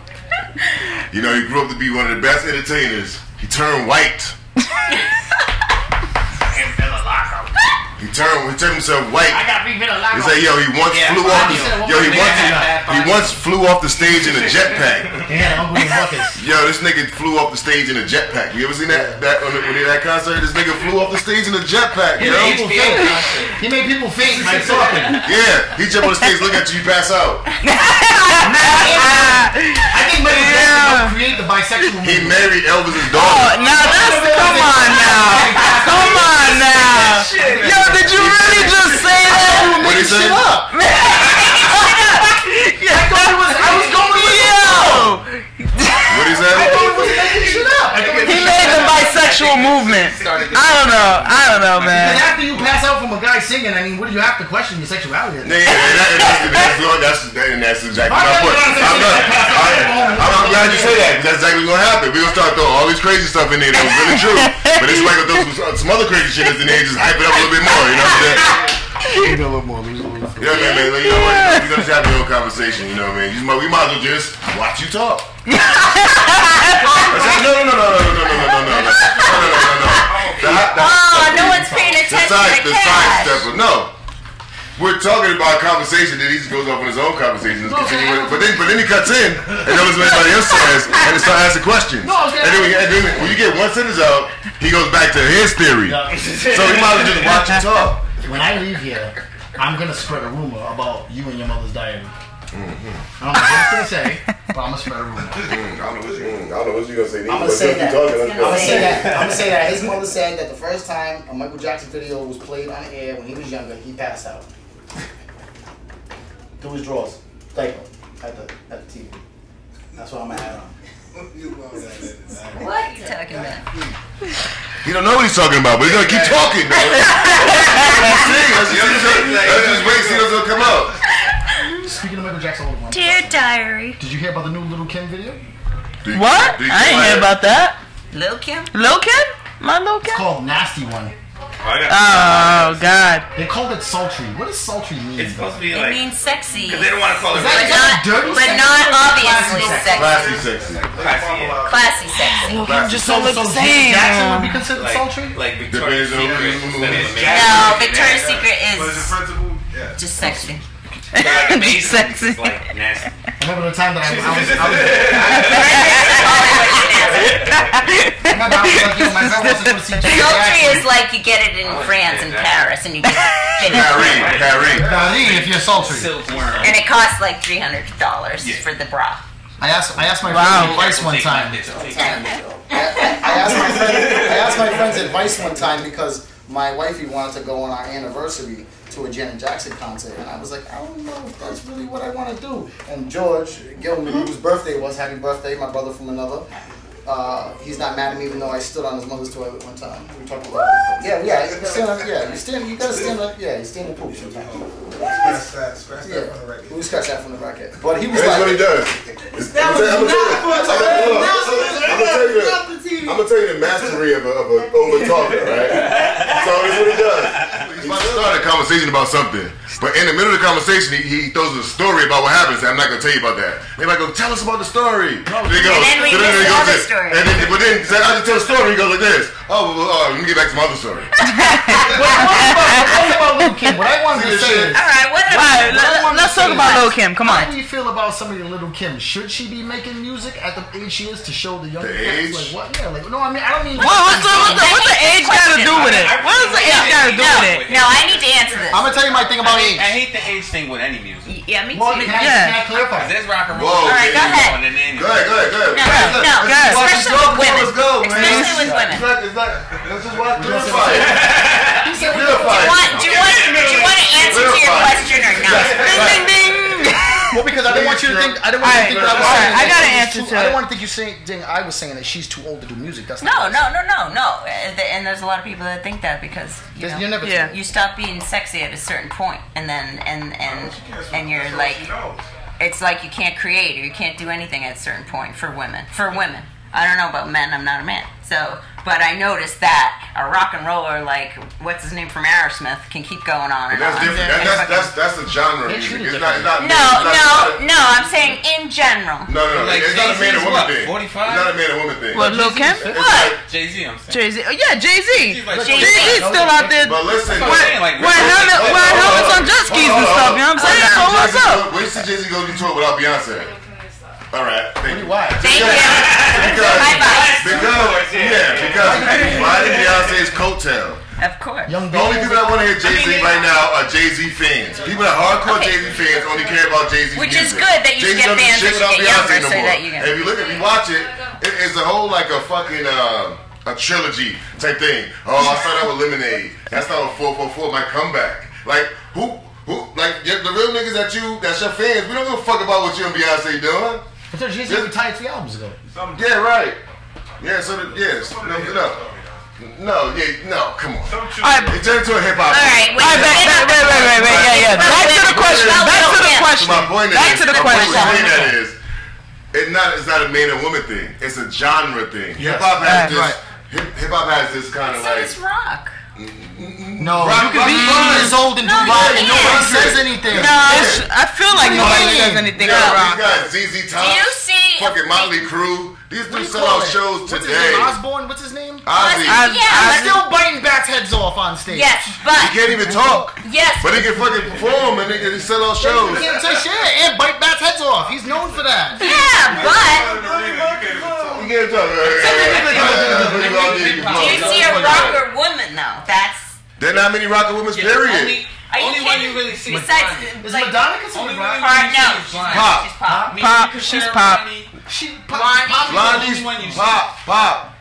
You know, he grew up to be one of the best entertainers. He turned white. He turned himself white. He said, "Yo, he once flew off the stage in a jetpack." Yo, this nigga flew off the stage in a jetpack. You ever seen that when he had that concert? This nigga flew off the stage in a jetpack. Yo, he made people faint by talking. Yeah, he jumped on the stage, look at you, pass out. I think Michael Jackson helped create the bisexual movement. He married Elvis's daughter. Oh, now come on now. Yo, did you really just say that? What did he say? I was going with What did he say? I thought he was making shit up. He made the bisexual movement. I don't know, man. Because after you pass out from a guy singing, I mean, what do you have to question your sexuality? That's exactly my point. I'm glad you say that. That's exactly what's gonna happen. We're gonna start throwing all this crazy stuff in there that was really true. But it's like some other crazy shit is in there, just hype it up a little bit more. You know what I'm saying? A little more. Yeah, man. You know what? We're gonna just have a little conversation. You know what I mean? We might as well just watch you talk. No. No one's paying attention to The side stepper. No. We're talking about a conversation that he just goes off on his own conversation. But then he cuts in and don't listen to what anybody else says and then start asking questions. And then when you get one sentence out, he goes back to his theory. So he might as well just watch you talk. When I leave here, I'm gonna spread a rumor about you and your mother's diary. I don't know what I'm gonna say, but I'm gonna spread a rumor. I don't know what you're gonna say. I'm gonna say that. I'm gonna say that. His mother said that the first time a Michael Jackson video was played on air when he was younger, he passed out. Through his drawers, diaper, at the TV. That's what I'm gonna add on. What are you talking about? He don't know what he's talking about, but he's gonna keep talking. Let's just wait, see what's gonna come out. Speaking of Michael Jackson, Dear Diary. Did you hear about the new Little Kim video? What? I didn't hear about that. Lil Kim? Lil Kim? My Lil Kim? It's called Nasty One. Oh, God. They called it sultry. What does sultry mean? It's supposed to be It like. means sexy. Because they don't want to call it But not obviously sexy. Classy sexy. Just don't look the same. Jackson would be considered sultry? Like Victoria's Secret. No, Victoria's Secret is just sexy. Just sexy. Like nasty. I remember the time that I was Sultry is like you get it in France and Paris and you get it Paris, if you're sultry. and it costs like $300 for the bra. I asked my friend's advice one time. I asked my friend's advice one time because my wifey wanted to go on our anniversary to a Janet Jackson concert, and I was like, I don't know if that's really what I want to do. And George Gilman, whose birthday was, happy birthday, my brother from another. He's not mad at me, even though I stood on his mother's toilet one time. We talked about it. You gotta stand up. Yeah, you stand and poop sometimes. Scratch that from the record. We scratch that from the record. But he was That's like, what he does. I'm gonna tell you the mastery of an over talker, right? So that's what he does. He's about to start a conversation about something, but in the middle of the conversation, he throws a story about what happens. And I'm not gonna tell you about that. They might go, tell us about the story. And then we miss the other story. But then I just tell a story. He goes like this. Let me get back to my other story. What I wanted to say is, let's talk about Lil Kim. Come on. How do you feel about somebody like Little Kim? Should she be making music at the age she is to show the younger kids? Like what? Yeah, like no, I don't mean. What's the age got to do with it? What does the age got to do with it? No, I need to answer this. I'm gonna tell you my thing about age. I hate the age thing with any music. Yeah, me too. Well, can I clarify? There's rock and roll. All right, go ahead. Go ahead. No, especially with women. Let's go, man. Especially with women. Let's just watch clarify it. Do you want to answer to your question or not? Ding, ding, ding. Well, because I didn't want you to think. I didn't want you to think that I was saying. I got an answer to it. I didn't want to think you saying. I was saying that she's too old to do music. That's No. And there's a lot of people that think that because you stop being sexy at a certain point, and then and you're like, it's like you can't create or you can't do anything at a certain point for women. I don't know about men. I'm not a man. So, but I noticed that a rock and roller like what's his name from Aerosmith can keep going on and that's on. Different. That's a genre of music. It's not. No. I'm saying in general. No. Like it's not a man and woman thing. 45? It's not a man and woman thing. What, Lil Kim? What? Jay-Z, I'm saying. Jay-Z. Oh, yeah, Jay-Z. Jay-Z still out there. But listen, wearing helmets on jet skis and stuff. You know what I'm saying? So what's up? When did Jay-Z go to tour without Beyonce? All right, thank you. Why? Thank you. Because riding Beyonce's coattail. Of course. The only people that want to hear Jay-Z right now are Jay-Z fans. People that are hardcore Jay-Z fans only care about Jay-Z's Which music. is good that you get fans that you get younger so that you can. If you watch it, it's a whole like a fucking a trilogy type thing. Oh, I started out with Lemonade. I started with 444, my comeback. Like who like the real niggas that's your fans. We don't give a fuck about what you and Beyonce doing. But Jay-Z retired 3 albums ago. Yeah, right. Yeah, so no, come on. It turned into a hip hop. All right, wait. Yeah. Back to the question. My point Back to the question. That is, it's not a man and woman thing. It's a genre thing. Hip hop has this. Hip hop has this kind of like. So does rock. No, you can be 80 years old and do rock and nobody says anything. No, I feel like nobody says anything about rock. These guys, ZZ Top. Do you see fucking Motley Crue. These dudes sell out shows What's today. his name? Osborne? What's his name? Ozzy. He's still biting bats' heads off on stage. Yes, but he can't even talk. Yes, but he can fucking perform and he sell out shows. He can't say shit and bite bats' heads off. He's known for that. Yeah, but you can't talk. do you see a rocker woman though? That's there are not many rocker women. Period. Only one you really see. Besides, is Madonna considered rock? No, Pop. she's pop. She's pop. Blondie's pop.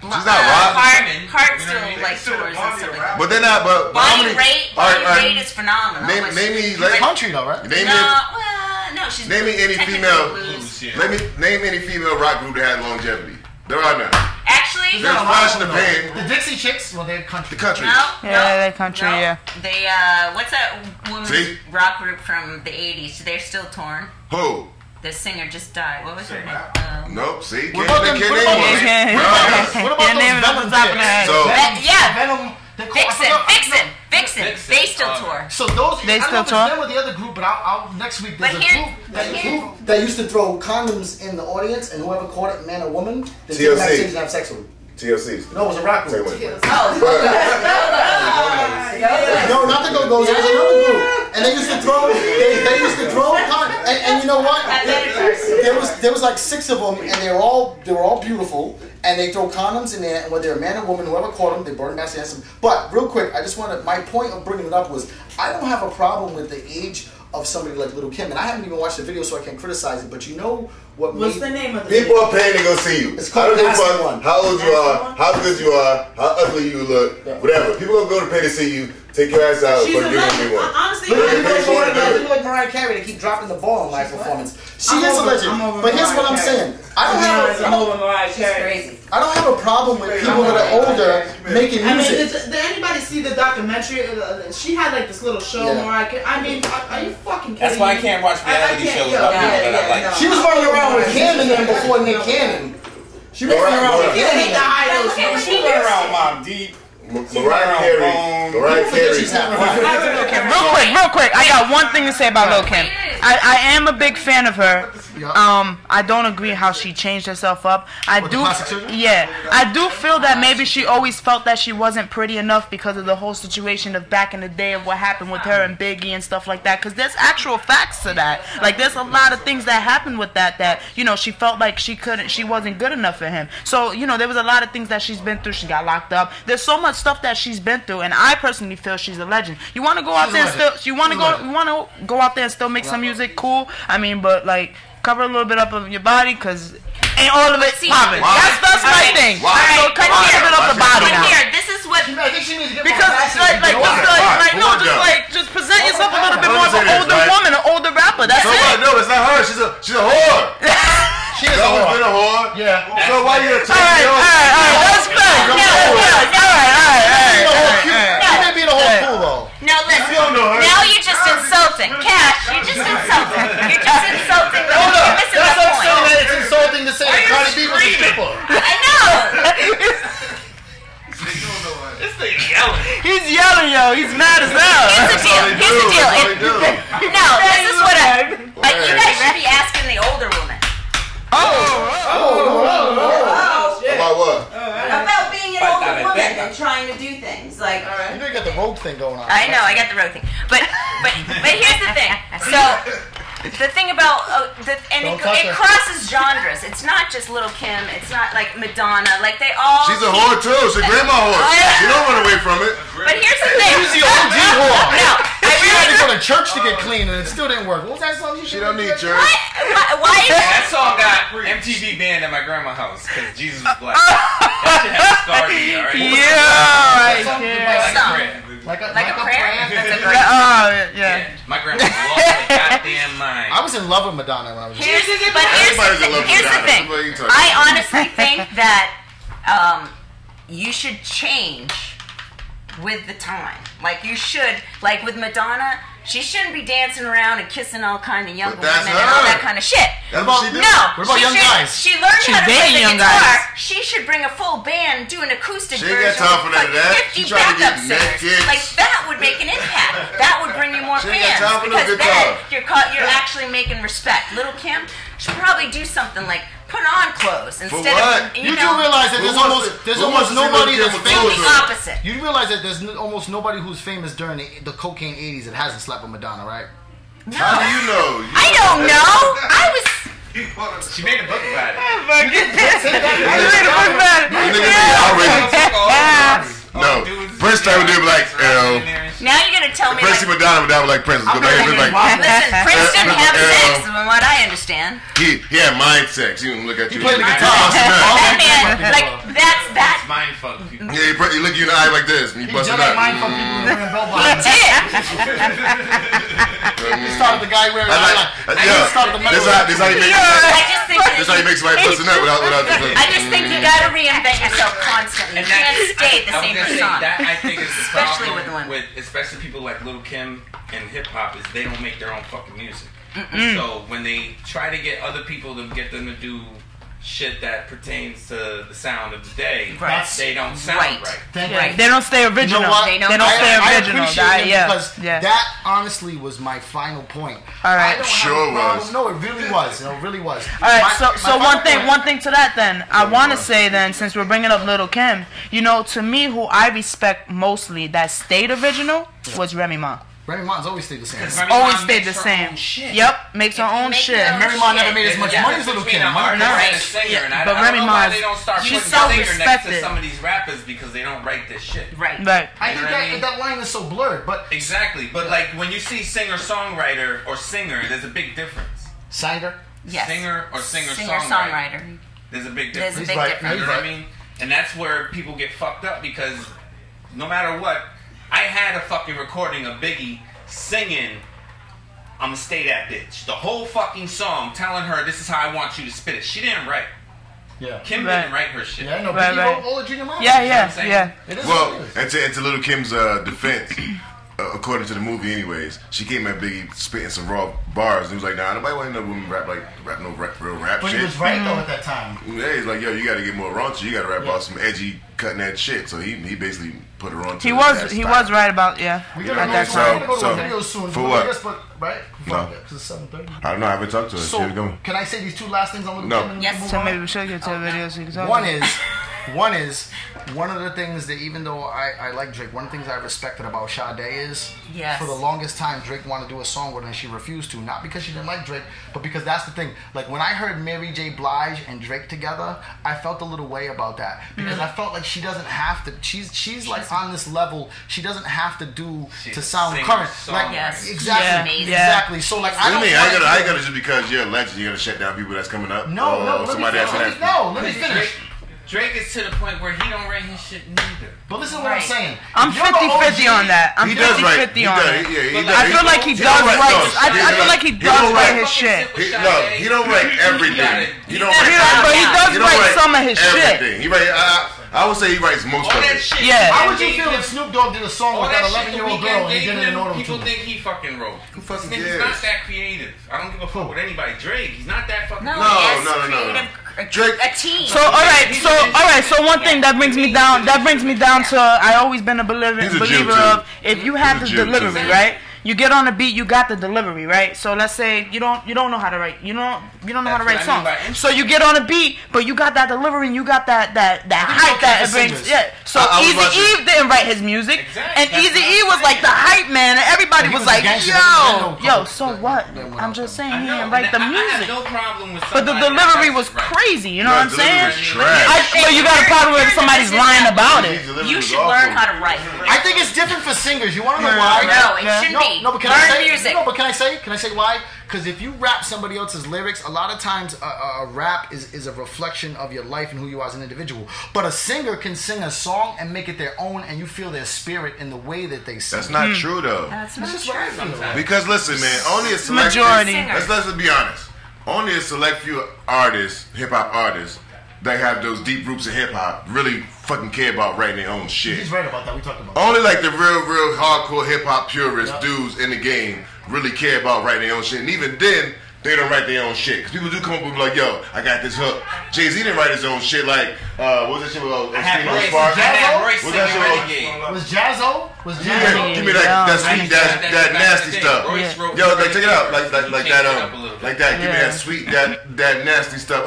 She's not rock. Heart still like tours and stuff like that. But they're not. But Body Rate is phenomenal. Name me like country though, right? No, she's name me any female. Name any female rock group that had longevity. There are none. Actually, there's Flash in the Pan. The Dixie Chicks, well, they're country. The country. They're country. Yeah. They what's that woman's rock group from the '80s? They're still torn. Who? The singer just died. What was her name? Nope. See, what about those Venom? Vixen. They still tour. So those, they still tour. I don't know if it's them or the other group, but I'll next week. There's a group that used to throw condoms in the audience, and whoever caught it, man or woman, they didn't have sex and have sex with them. TLC. No, it was a rock group. No, not the Go-Go's. It was another group, and they used to throw. They used to throw and you know what? There was like 6 of them, and they were all beautiful, and they throw condoms in there, and whether they're a man or woman, whoever caught them, they burned them back to them. But real quick, I just wanted my point of bringing it up was I don't have a problem with the age of somebody like Little Kim, and I haven't even watched the video, so I can't criticize it. But you know what? What's the name of the people are paying to go see you. It's called I don't give a fuck how old you are, how good you are, how ugly you look, whatever. People gonna go to pay to see you. Take your ass out. She's a legend. Honestly, look like Mariah Carey. They keep dropping the ball on live performance. She is a legend. But here's what I'm saying. I don't have a problem with people that are older making music. Did anybody see the documentary? She had like this little show, Mariah Carey. I mean, are you fucking kidding me? That's why I can't watch reality shows about people that I like. She was running around with Cannon and before Nick Cannon. She was running around with Cannon. She went around Mom Deep. Mariah Carey. Real quick. I got one thing to say about Lil' Kim. I am a big fan of her. I don't agree how she changed herself up. I do feel that maybe she always felt that she wasn't pretty enough because of the whole situation of back in the day of what happened with her and Biggie and stuff like that. Because there's actual facts to that. Like there's a lot of things that happened with that you know she felt like she wasn't good enough for him. So you know there was a lot of things that she's been through. She got locked up. There's so much stuff that she's been through, and I personally feel she's a legend. You want to go out there and still you want to go out there and still make some music, cool. I mean, but like cover a little bit up of your body, cause ain't all of it popping. That's my thing. So cover a little bit up the body now. Here, this is what just present yourself a little bit more of an older woman, an older rapper. That's it. No, it's not her. She's a whore. She's always been a whore. Yeah. So why you All right. That's fair. All right. She may be the whole pool though. No, listen. Now you're just insulting. Cash, you're just insulting. You're just insulting. You're missing the point. Saying that it's insulting to say that Cardi B was a stripper. I know. This thing yelling. He's yelling, yo. He's mad as hell. Here's the deal. No, this is what you guys should be asking the older woman. About what? About being an older woman and trying to do things like. You know you got the rogue thing going on. I know, I got the rogue thing, but here's the thing. So the thing about it crosses genres. It's not just Little Kim. It's not like Madonna. Like they all. She's a whore too. She's a grandma whore. She don't run away from it. But here's the thing. She's the OG whore. No, she had to go to church to get clean, and it still didn't work. What was that song? She don't need church. Why is that song got MTV banned at my grandma's house because Jesus was black. That shit had scarred me, alright? Like a prayer? That's a great yeah. My grandma lost her goddamn mind. I was in love with Madonna when I was Here's the thing. I honestly think that you should change with the time. Like you should, like with Madonna, she shouldn't be dancing around and kissing all kind of young women and all that kind of shit. What about young guys? She learned how to play the guitar. She should bring a full band, do an acoustic version. She ain't got time for none of that. 50 backup singers. Like that would make an impact. That would bring you more fans because then you're actually making respect. Little Kim should probably do something like put on clothes instead what? of You do realize that there's almost nobody that's famous. The opposite. You realize that there's almost nobody who's famous during the cocaine 80s that hasn't slept with Madonna, right? No. How do you know? I don't know. I was. She made a book about it. No, Prince type would do like, Now you're gonna tell me. Prince and Madonna would have like Prince. Listen, Prince didn't have sex, from what I understand. He had mind sex. He didn't look at you. He played the guitar. That man, like that's mind fuck people. Yeah, he look you in the eye like this, and he busted up. Mind fuck people wearing bell he bottoms. did. He started the guy wearing. This how you make. This how you make somebody busting up without. I just think you gotta reinvent yourself constantly. You can't stay the same persona. That I think is the Especially problem with women. especially people like Lil' Kim and hip hop is they don't make their own fucking music. So when they try to get other people to get them to do shit that pertains to the sound of the day, they don't sound right. They don't stay original. You know what? They don't stay original. I appreciate it because that honestly was my final point. All right, sure was. No, it really was. It really was. All right, so one thing to that then. I want to say then, since we're bringing up Lil' Kim, you know, to me, who I respect mostly that stayed original was Remy Ma. Remy Ma's always stayed the same. Always stayed the same. Yep, makes her own shit. And Remy Ma never made as much money as Lil' Kim. But Remy Ma, they don't start putting so singer next to respected. some of these rappers because they don't write this shit. Right. I think that line is so blurred, but exactly. But like when you see singer-songwriter or singer, there's a big difference. Singer? Yes. Singer or singer-songwriter. There's a big difference. There's a big difference. You know what I mean? And that's where people get fucked up because no matter what, I had a fucking recording of Biggie singing "I'ma Stay That Bitch." The whole fucking song telling her this is how I want you to spit it. She didn't write. Yeah. Kim didn't write her shit. Yeah, I know. Biggie wrote all the Junior Mafia. Yeah. Well, and to Lil' Kim's defense, according to the movie, anyways, she came at Biggie spitting some raw bars, and he was like, "Nah, nobody want no woman rap no real rap but shit." But he was right though at that time. Yeah, he's like, "Yo, you got to get more raunchy. You got to rap about some edgy, cutting edge shit." So he basically put her on. He was right about We're gonna at that time. So, video soon. For what? Right? No. Because it's 7:30. I don't know. I haven't talked to her. So can I say these two last things on No. Yes. So maybe we should get to the video so you can talk. One is one of the things that even though I like Drake, one of the things I respected about Sade is for the longest time Drake wanted to do a song with her and she refused to. Not because she didn't like Drake, but because that's the thing. Like when I heard Mary J. Blige and Drake together, I felt a little way about that. Because I felt like she doesn't have to she's like on this level, she doesn't have to do to sound current. Like exactly. So like I gotta just because you're a legend, you're gonna shut down people that's coming up. No, let me finish. Drake is to the point where he don't write his shit neither. But listen to what I'm saying. I'm 50-50 on that. I'm 50-50 on that. I feel like he does write. I feel like he does write his shit. No, he don't write everything. He don't but he does write some of his shit. He write. I would say he writes most of it. Yeah. How would you feel if Snoop Dogg did a song with that 11-year-old girl and he did it in auto tune? People think he fucking wrote. Who fucking He's cares? not that creative. I don't give a fuck with anybody. Drake, he's not that fucking. No. Drake, a team. So all right. So one thing that brings me down. To I always been a believer of if you have the delivery, right? You get on the beat, you got the delivery, right? So let's say you don't know how to write. You don't know how to write songs. So you get on a beat, but you got that delivery and you got that hype that it brings. Yeah. So Eazy-E didn't write his music, and Eazy-E was like the hype man, and everybody was like, yo. So what? I'm just saying he didn't write the music. No problem with but the delivery was crazy. You know what I'm saying? So you got a problem with somebody's lying about it. You should learn how to write. I think it's different for singers. You want to know why? No, it shouldn't be. No, but can Learn I say music. No, but can I say why? Because if you rap somebody else's lyrics, a lot of times a rap is a reflection of your life and who you are as an individual. But a singer can sing a song and make it their own, and you feel their spirit in the way that they sing. That's not true though. That's not just true. what I feel. Because listen, man, only a select majority. Let's be honest. Only a select few artists, hip hop artists, that have those deep roots in hip hop really fucking care about writing their own shit. He's right about that. We talked about Only like the real hardcore hip hop purist dudes in the game really care about writing their own shit. And even then, they don't write their own shit. Because people do come up with like, yo, I got this hook. Jay-Z didn't write his own shit like, what was that shit with Spark? Was Jazzo? Give me that sweet, that nasty stuff. Yo, like check it out. Like that. Give me that sweet, that nasty stuff.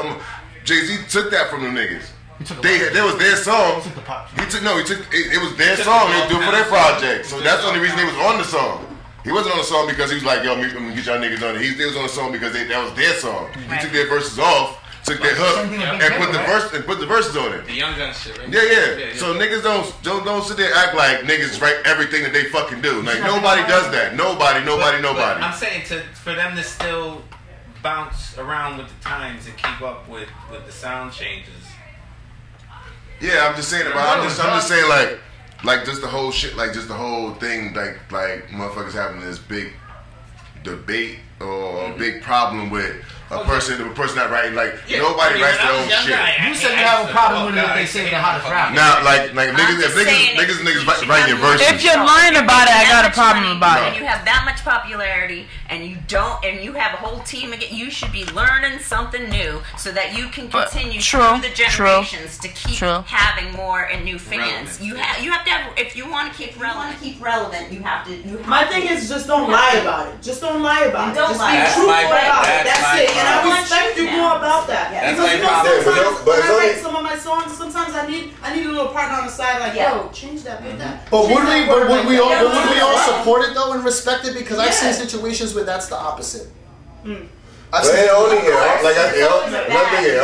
Jay-Z took that from them niggas. That was their song. It was their song. They do it for their project. So that's the only reason they was on the song. He wasn't on the song because he was like, yo, I'm gonna get y'all niggas on it. They was on the song because that was their song. He took their verses off, took their hook, and put the verses on it. The Young Gun shit, right? Yeah. So niggas don't sit there and act like niggas write everything that they fucking do. Like nobody does that. Nobody. But I'm saying for them to still bounce around with the times and keep up with the sound changes. Yeah, I'm just saying I'm just saying like just the whole shit, like just the whole thing, like motherfuckers having this big debate or a big problem with a person not writing, like nobody writes their own shit. You said you have a problem with it if they say they're hottest rapper. Now, like niggas writing your verses. If you're lying about it, I got a problem about it. And you have that much popularity, and you have a whole team again, you should be learning something new so that you can continue through the generations to keep having more and new fans. You have to have, if you want to keep relevant, you have to. My thing is just don't lie about it. Just don't lie about it. Don't lie. Be truthful about it. That's it. And I respect you more about that. Because sometimes when I write some of my songs, sometimes I need a little partner on the side, like, yo, change that, put that. But would we all support it though and respect it? Because I've seen situations where that's the opposite. But it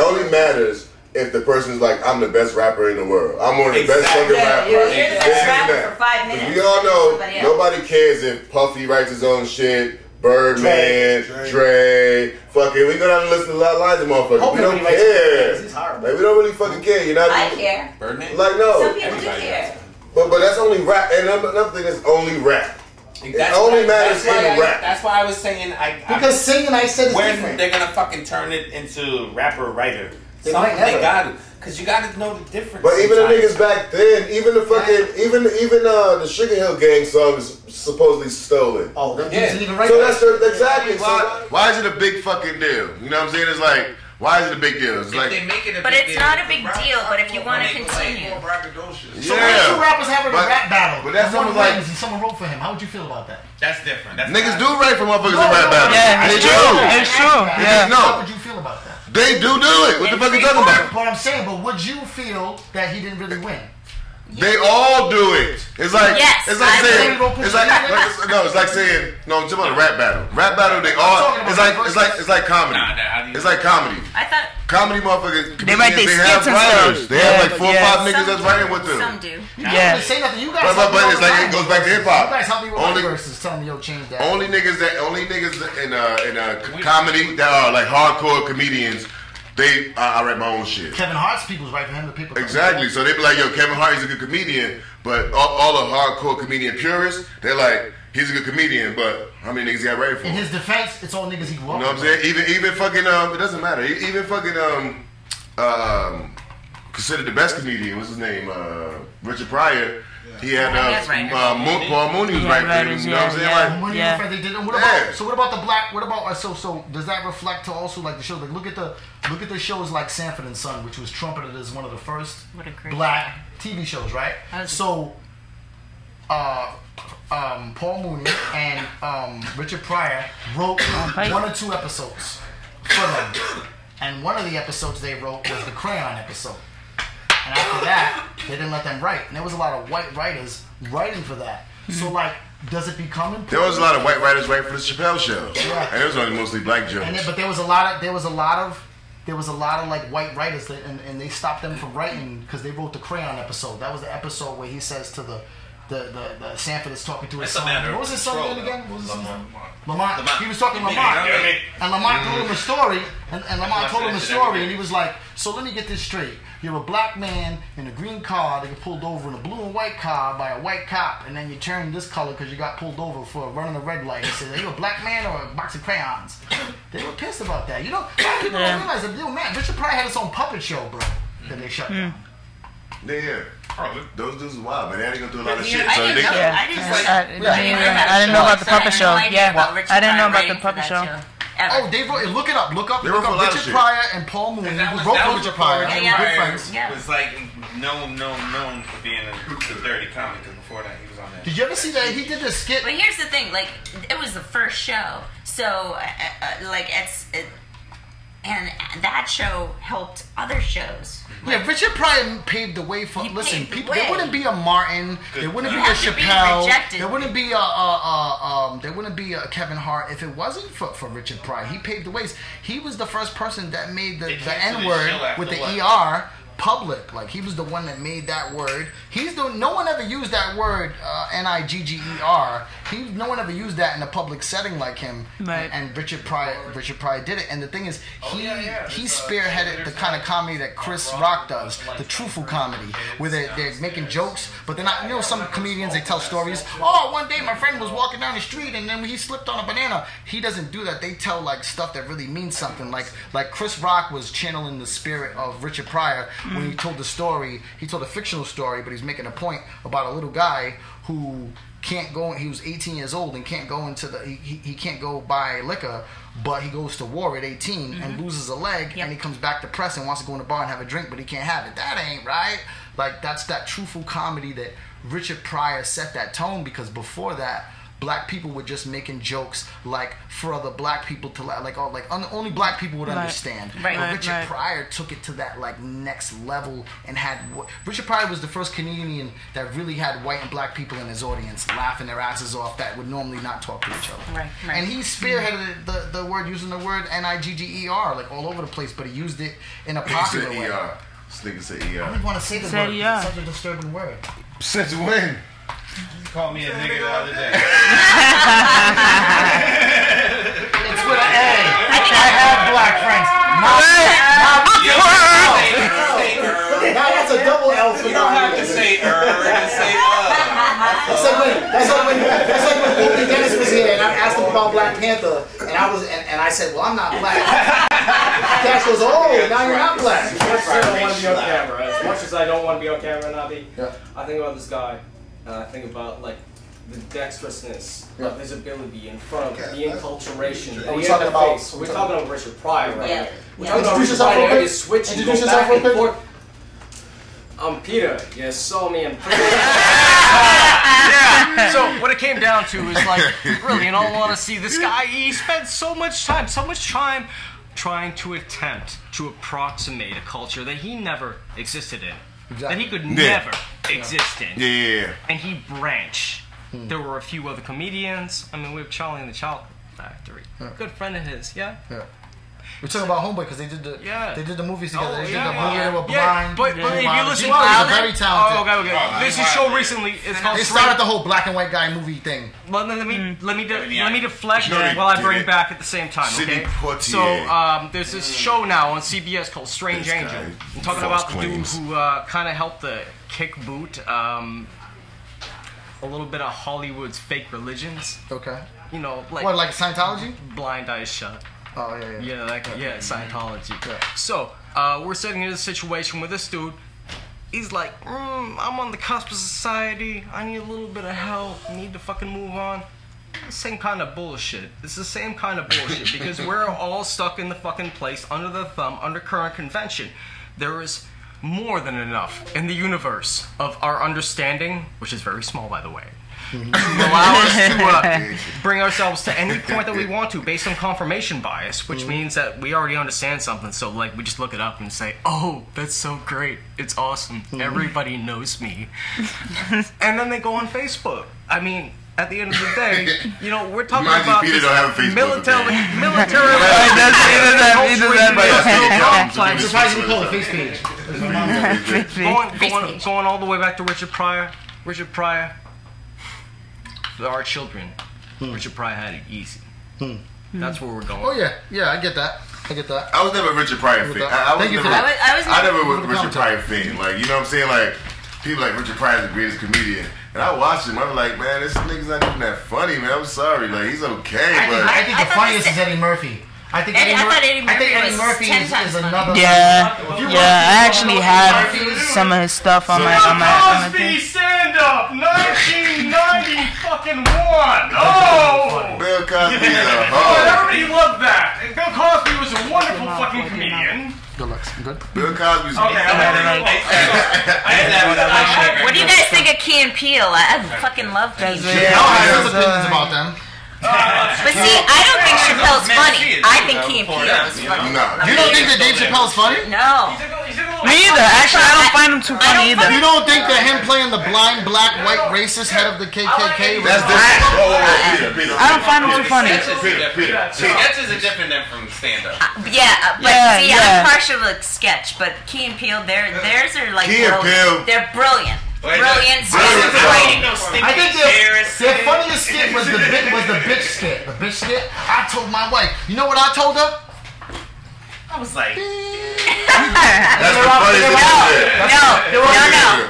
only matters if the person's like, I'm the best rapper in the world. I'm one of the best fucking rappers. You're the best rapper for 5 minutes. We all know nobody cares if Puffy writes his own shit. Birdman, Dre, fucking, we go down and listen to a lot of lines of motherfuckers. We don't care. Like, we don't really fucking care. You know what I mean? I care. Birdman? Like, no. Some people do care. But that's only rap. And another thing is only rap. It only matters in rap. That's why I was saying because singing, I said, when different. They're gonna fucking turn it into rapper writer. They got it. Cause you gotta know the difference. But even the niggas back then, even the fucking, even the Sugar Hill Gang song is supposedly stolen. Oh, that didn't even write. So that's exactly. Why is it a big fucking deal? You know what I'm saying? It's like, why is it a big deal? It's like, but it's not a big deal. But if you want to continue, so when two rappers having a rap battle, but that's one like, and someone wrote for him. How would you feel about that? That's different. Niggas do write for motherfuckers in rap battles. Yeah, it's true. It's true. Yeah. How would you feel about that? They do it. What the fuck are you talking about? But I'm saying, but would you feel that he didn't really win? They all do it. It's like it's like saying I'm talking about a rap battle. Rap battle, they all it's like comedy. It's like comedy. I thought comedy motherfuckers. They write their skits and stuff. They have like 4 or 5 niggas that's writing with them. Some do. Yeah. Say nothing. You guys. But it's like it goes back to hip hop. You guys help me with my verses. Tell me, yo, change that. Only niggas in comedy that are like hardcore comedians. I write my own shit. Kevin Hart's people's right for him. The people exactly. So they be like, yo, Kevin Hart is a good comedian, but all the hardcore comedian purists, they're like, he's a good comedian, but how many niggas he got ready for? In his defense, it's all niggas he grew up with. You know what I'm saying? Even fucking it doesn't matter. Even fucking considered the best comedian. What's his name? Richard Pryor. He had Paul Mooney was right for him. You know what I'm saying? So what about the black? What about so does that reflect to also like the show? Like look at the shows like Sanford and Son, which was trumpeted as one of the first black TV shows, right? So, Paul Mooney and Richard Pryor wrote 1 or 2 episodes for them, and one of the episodes they wrote was the Crayon episode. And after that, they didn't let them write. And there was a lot of white writers writing for that. So, like, does it become important? There was a lot of white writers writing for the Chappelle Show. Yeah. And it was only mostly black jokes. But there was a lot of like white writers that, and they stopped them from writing because they wrote the Crayon episode. That was the episode where he says to the Sanford is talking to his son. What was his son name again? What was his name? Lamont. He was talking to Lamont. And Lamont told him a story. And Lamont told him a story. And he was like, so let me get this straight. You're a black man in a green car that get pulled over in a blue and white car by a white cop. And then you turn this color because you got pulled over for running a red light. He said, are you a black man or a box of crayons? They were pissed about that. You know, people don't realize that, yo, man, Richard Pryor had his own puppet show, bro, that they shut down. Yeah. Those dudes is wild, man. They ain't gonna do a lot of shit. I didn't know about the puppet show. Yeah, I didn't know about the puppet show. Oh, they wrote. Look it up. Look up Richard Pryor and Paul Mooney. Who wrote for Richard Pryor? They were good friends. It was like known for being a dirty comic. Because before that, he was on that. Did you ever see that? He did this skit. But here's the thing. Like, it was the first show, so like that show helped other shows. Yeah, Richard Pryor paved the way for. Listen, people. There wouldn't be a Martin. There wouldn't be a Chappelle. There wouldn't be a Kevin Hart if it wasn't for Richard Pryor. He paved the ways. He was the first person that made the N-word with the ER public. Like, he was the one that made that word. No one ever used that word Nigger. No one ever used that in a public setting like him. Right. And Richard Pryor did it. And the thing is, he spearheaded the kind of comedy that Chris Rock does, the truthful comedy, where they're making jokes, but they're not. You know, some comedians, they tell stories. Oh, one day my friend was walking down the street and then he slipped on a banana. He doesn't do that. They tell like stuff that really means something. Like Chris Rock was channeling the spirit of Richard Pryor when he told the story. He told a fictional story, but he's making a point about a little guy who can't go. He was 18 years old and can't go into the. He can't go buy liquor, but he goes to war at 18 and loses a leg, and he comes back depressed and wants to go in the bar and have a drink, but he can't have it. That ain't right. Like, that's that truthful comedy that Richard Pryor set that tone, because before that, black people were just making jokes like for other black people to only black people would understand. But Richard Pryor took it to that like next level and had. Richard Pryor was the first comedian that really had white and black people in his audience laughing their asses off that would normally not talk to each other. And he spearheaded the word, using the word Nigger like all over the place, but he used it in a popular way. This nigga said ER. I don't want to say the word. It's such a disturbing word. Since when? You called me a nigga the other day. It's with an A. I have black friends. Now that's a double L for you. Don't have to say and say That's like when Anthony Dennis was here and I asked him about Black Panther and I said, well, I'm not black. Kash goes, oh, now you're not black. As much as I don't want to be on camera, as much as I don't want to be on camera, Nahbi, I think about this guy. I think about like the dexterousness of his ability in front of the enculturation. Are we talking about? We're talking about Richard Pryor, right? Yeah. We're talking about Richard Pryor and his switch and go back and forth. I'm Peter. You saw me in prison. Yeah. So what it came down to is like, really, in all honesty, this guy, he spent so much time trying to attempt to approximate a culture that he never existed in. That he could never exist in. Yeah. And he branched. There were a few other comedians. I mean, we have Charlie and the Chocolate Factory. Good friend of his, Yeah. We're talking about Homeboy because they did the movies together. They did the movie. They were blind. But if you listen, very talented. Okay. There's a show recently. It's called. They started the whole black and white guy movie thing. Well, let me deflect while I bring back at the same time. Okay. So there's this show now on CBS called Strange Angel. I'm talking about the dude who kind of helped to kick boot a little bit of Hollywood's fake religions. Okay. You know, like what, like Scientology? Blind Eyes Shut. Oh, yeah. Scientology. Yeah. So, we're sitting in a situation with this dude. He's like, I'm on the cusp of society. I need a little bit of help. I need to fucking move on. The same kind of bullshit. It's the same kind of bullshit because we're all stuck in the fucking place under the thumb, under current convention. There is more than enough in the universe of our understanding, which is very small, by the way, allow us to bring ourselves to any point that we want to based on confirmation bias, which means that we already understand something, so like we just look it up and say, oh, that's so great, it's awesome, everybody knows me. And then they go on Facebook. I mean, at the end of the day, you know, we're talking about Peter don't have a Facebook I'm surprised you call it face page. Going all the way back to Richard Pryor. Our children, Richard Pryor had it easy. That's where we're going. Oh yeah, I get that. I was never a Richard Pryor fan. I never was a Richard Pryor fan. Like, you know what I'm saying? Like, people like Richard Pryor is the greatest comedian, and I watched him. I was like, man, this nigga's not even that funny, man. I'm sorry, like he's okay. I think the funniest is Eddie Murphy. I think Eddie Murphy is another. Yeah, I actually have some of his stuff on my Cosby stand-up, 1990 fucking one. Oh, Bill Cosby is a hoe. Everybody loved that. Bill Cosby was a wonderful fucking comedian. Good looks. Good. Bill Cosby's okay. What do you guys think of Key and Peele? I fucking love Key and Peele. I have opinions about them. But see, I don't think Chappelle's funny. I think Key and Peele is funny. No. You don't think that Dave Chappelle's funny? No. Me either. Actually, I don't find him too funny either. You don't think that him playing the blind, black, white racist head of the KKK? That's different. I don't find him too funny. Sketches are different than from stand-up. I'm partial to sketch, but Key and Peele, theirs are like brilliant. They're brilliant. Brilliant writing. I think their funniest skit was the bitch skit. The bitch skit. I told my wife. You know what I told her? I was like, that's the funniest thing.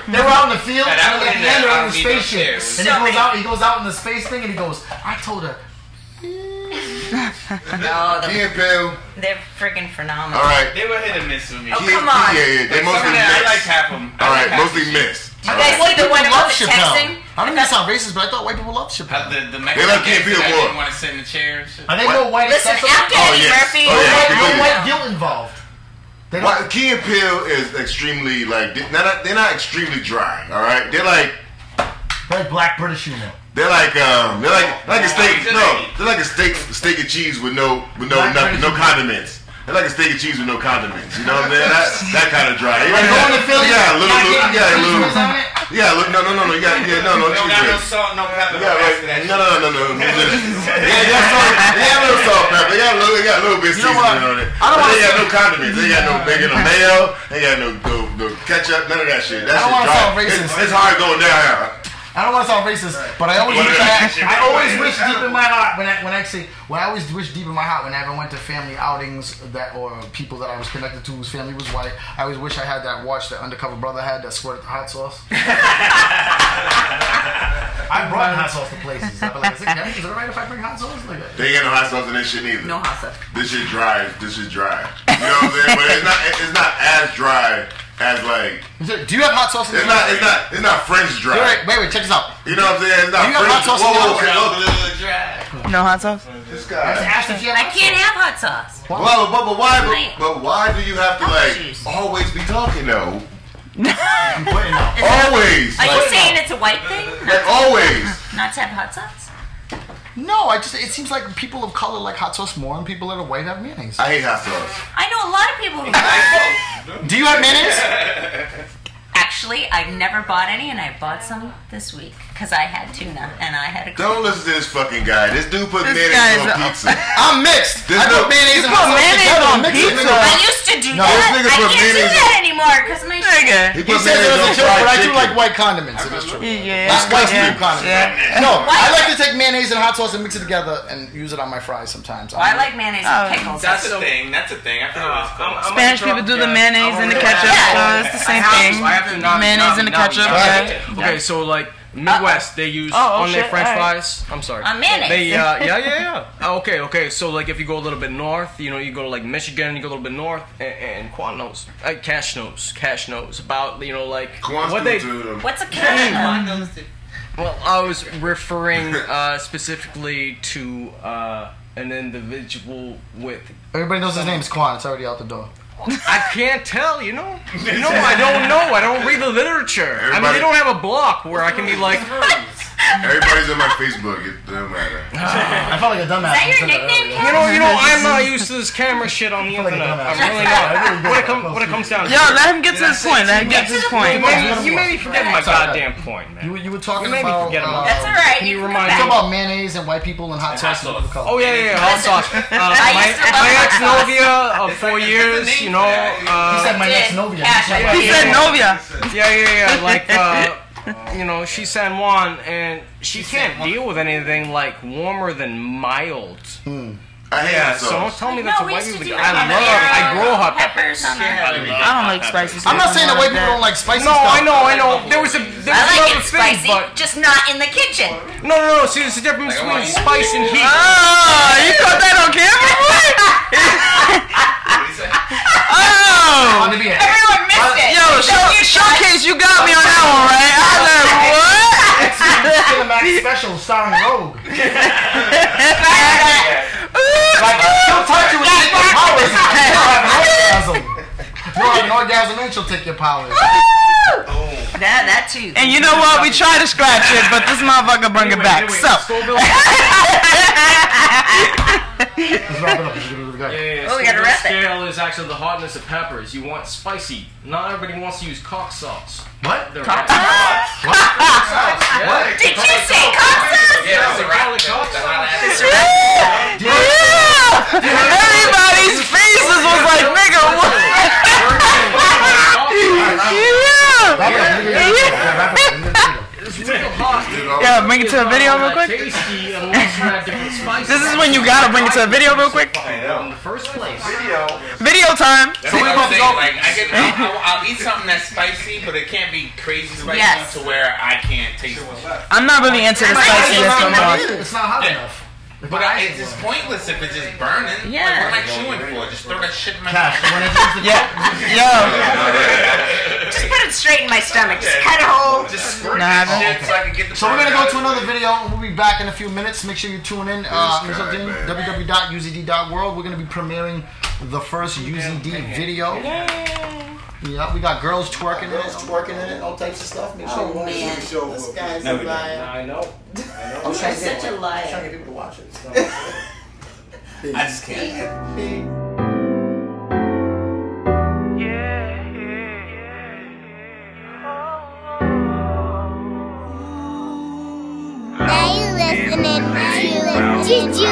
They were out in the field, and at the end they're on the spaceship, and he goes out in the space thing, and he goes, I told her. No, they're freaking phenomenal. All right, they were hit and miss with me. Oh, come on. Yeah, they mostly miss. I like half of them. All right, mostly miss. You guys see the one about the texting? I don't mean to sound racist, but I thought white people loved Chappelle. The Mexican kids that didn't want to sit in the chair and shit. Are they more white? Listen, after Eddie Murphy, no white guilt involved. Key and Peele is extremely they're not extremely dry. All right, they're like black British humor. They're like a steak. No, they're like a steak and cheese with no condiments. They're like a steak and cheese with no condiments. You know what I'm saying? That kind of dry. Like going to Philly? Yeah, no. You got no salt, no pepper. No. They got a little salt, pepper. They got a little bit of seasoning on it. They got no condiments. They got no bacon or mayo. They got no ketchup. None of that shit. That shit dry. It's hard going down. I don't want to sound racist, but I always wish deep in my heart when I ever went to family outings or people that I was connected to whose family was white. I always wish I had that watch that Undercover Brother had that squirted the hot sauce. I brought hot sauce to places. I'd be like, is it alright if I bring hot sauce? They ain't got no hot sauce in this shit either. No hot sauce. This shit dry. You know what I'm saying? But it's not as dry as like. Do you have hot sauce in It's not French dry. Wait, check this out. You know what I'm saying? It's not Do you have hot sauce in your dry. No hot sauce? This guy. I can't have hot sauce. Well, but why do you have to always be talking though? Always. Are you saying it's a white thing? Always. Not to have hot sauce? No, it seems like people of color like hot sauce more, and people that are white have mayonnaise. I hate hot sauce. I know a lot of people who do you have mayonnaise? Actually, I've never bought any, and I bought some this week because I had tuna and I had a. Don't listen to this fucking guy. This dude put mayonnaise on pizza. I'm mixed. I put mayonnaise and hot sauce on pizza. I used to do that. I can't do that anymore because my sugar. He says it was a joke, but I do like white condiments. It is true. Yeah. White condiments. Yeah. No, I like to take mayonnaise and hot sauce and mix it together and use it on my fries sometimes. Well, I like mayonnaise and pickles. That's a thing. I forget what it's called. Spanish people do the mayonnaise and the ketchup, so it's the same thing. Mayonnaise and the ketchup. Okay, so like Midwest, they use on their French fries. I'm sorry. On mayonnaise. They yeah. Okay. So like if you go a little bit north, you go to like Michigan, you go a little bit north, and Quan knows, Kash knows about like what they. What's a Kash? Well, I was referring specifically to an individual with. Everybody knows his name is Quan. It's already out the door. I can't tell, I don't know. I don't read the literature. They don't have a block where I can be like. Everybody's on my Facebook. It doesn't matter. I felt like a dumbass. Is that your nickname? I'm not used to this camera shit on the internet. I'm really not. What it comes down to. Yo, let him get to his point. You made me forget my goddamn point, man. You were talking about. That's alright. Can you You remind me? talking about mayonnaise and white people and hot sauce. Oh yeah, hot sauce. My ex-novia of 4 years, He said my ex-novia. He said novia. Yeah. Like, she's San Juan, and she can't deal with anything like warmer than mild. I hate hot sauce. So don't tell me that's a white people. I grow hot peppers. I don't like spicy stuff. I'm not saying that white people don't like spicy stuff. No, I know. There was I like it spicy, just not in the kitchen. No. See, there's a difference between spice and heat. Oh, you caught that on camera, boy? Oh, everyone missed it. Yo, showcase, you got me on that one, right? I was like, what? Cinematic special starring Rogue. Like, she'll touch you with your powers. You'll have an orgasm. You'll have an orgasm and she'll take your powers. That too. And you know what? We tried to scratch it, but this motherfucker bring it back. So. We got to wrap it. Scale is actually the hotness of peppers. You want spicy. Not everybody wants to use cock sauce. What? Cock sauce? What? Did you say cock sauce? Yeah, they call it cock sauce. Yeah! Everybody's faces was like, nigga, what? Yeah, bring it to a video real quick. This is when you gotta bring it to a video real quick. In the first place. Video time. So we're about to go. I'll eat something that's spicy, but it can't be crazy spicy to where I can't taste it. I'm not really into the spiciness no more. It's not hot enough. But it's just pointless if it's just burning. Yeah. Like, what am I chewing for? Just throw that shit in my Cash, mouth. when it comes to Just put it straight in my stomach. Just cut a hole. Just squirt that shit so I can get the So we're going to go to another video. We'll be back in a few minutes. Make sure you tune in. www.uzd.world. We're going to be premiering the first UZD video. Yeah, we got girls twerking in it, all types of stuff. Make sure you watch it. This guy's a liar. I know. I'm such a liar. I'm trying to get people to watch it. I just can't. Now you listening to Juju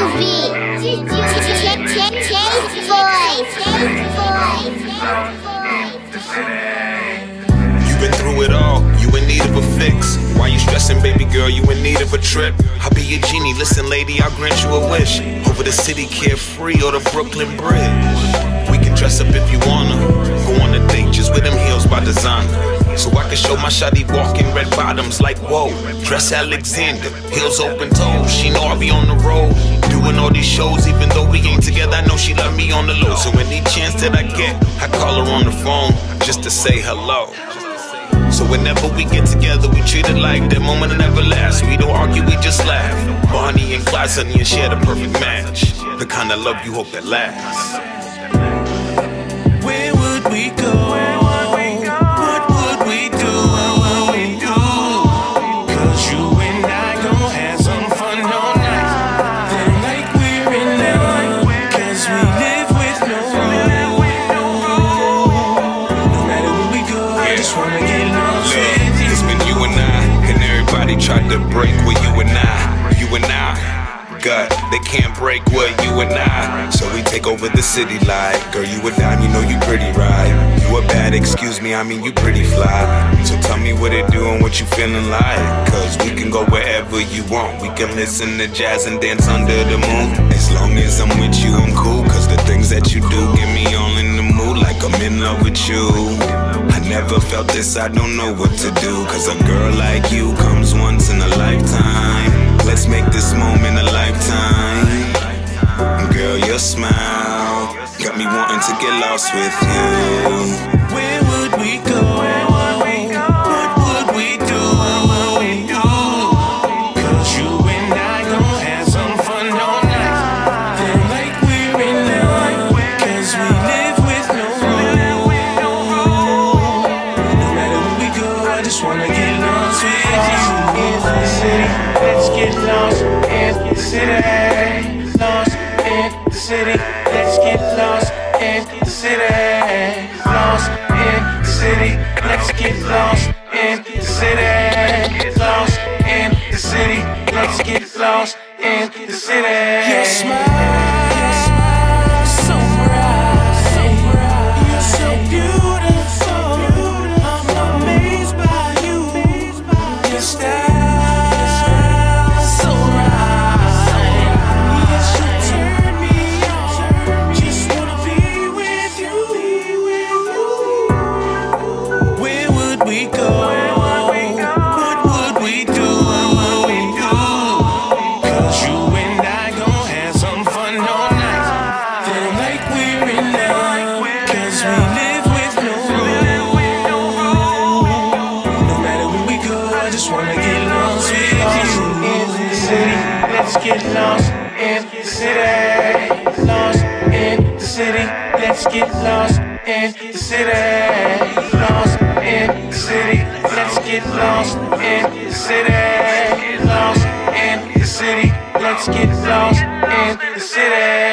You've been through it all, you in need of a fix. Why you stressing, baby girl, you in need of a trip. I'll be your genie, listen lady, I'll grant you a wish. Over the city carefree or the Brooklyn Bridge. We can dress up if you wanna. Go on a date just with them heels by designer. So I can show my shawty walking red bottoms like whoa. Dress Alexander, heels open toes. She know I be on the road, doing all these shows. Even though we ain't together, I know she love me on the low. So any chance that I get, I call her on the phone just to say hello. So whenever we get together, we treat it like that moment that never lasts. We don't argue, we just laugh. Bonnie and Clyde, Sonny and Cher, the perfect match. The kind of love you hope that lasts. Where would we go? What would we do? Cause you and I gon' have some fun all night. Then like we're in love, cause we live with no matter where we go, I just wanna get lost with you. It's been you and I, and everybody tried to break with you and I. God, they can't break what you and I. So we take over the city like, girl, you a dime, you know you pretty right. You a bad, excuse me, I mean you pretty fly. So tell me what it do and what you feeling like. Cause we can go wherever you want. We can listen to jazz and dance under the moon. As long as I'm with you, I'm cool. Cause the things that you do get me all in the mood. Like I'm in love with you. I never felt this, I don't know what to do. Cause a girl like you comes once in a lifetime. Let's make this moment a lifetime. Girl, your smile got me wanting to get lost with you. Where would we go? What would we do? Cause you and I gon' have some fun all night. Then like we're in love, cause we live with no matter where we go, I just wanna get lost with you. In the city, let's get lost in the city. Lost in the city, let's get lost in the city. Lost in the city, let's get lost in the city. Lost in the city, let's get lost in the city. Your smile, so bright, you're so beautiful. I'm amazed by you, your style. Get lost in the city. Lost in the city. Let's get lost in the city. Lost in the city. Let's get lost in the city. Get lost in the city. Let's get lost in the city.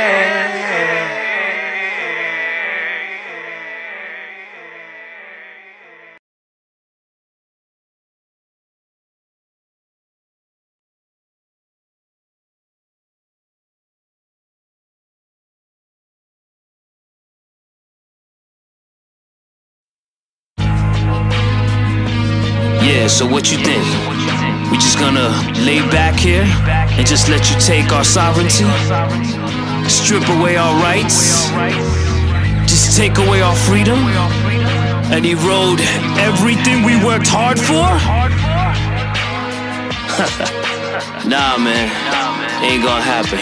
Yeah, so what you think? We just gonna lay back here and just let you take our sovereignty? Strip away our rights? Just take away our freedom? And erode everything we worked hard for? Nah, man, ain't gonna happen.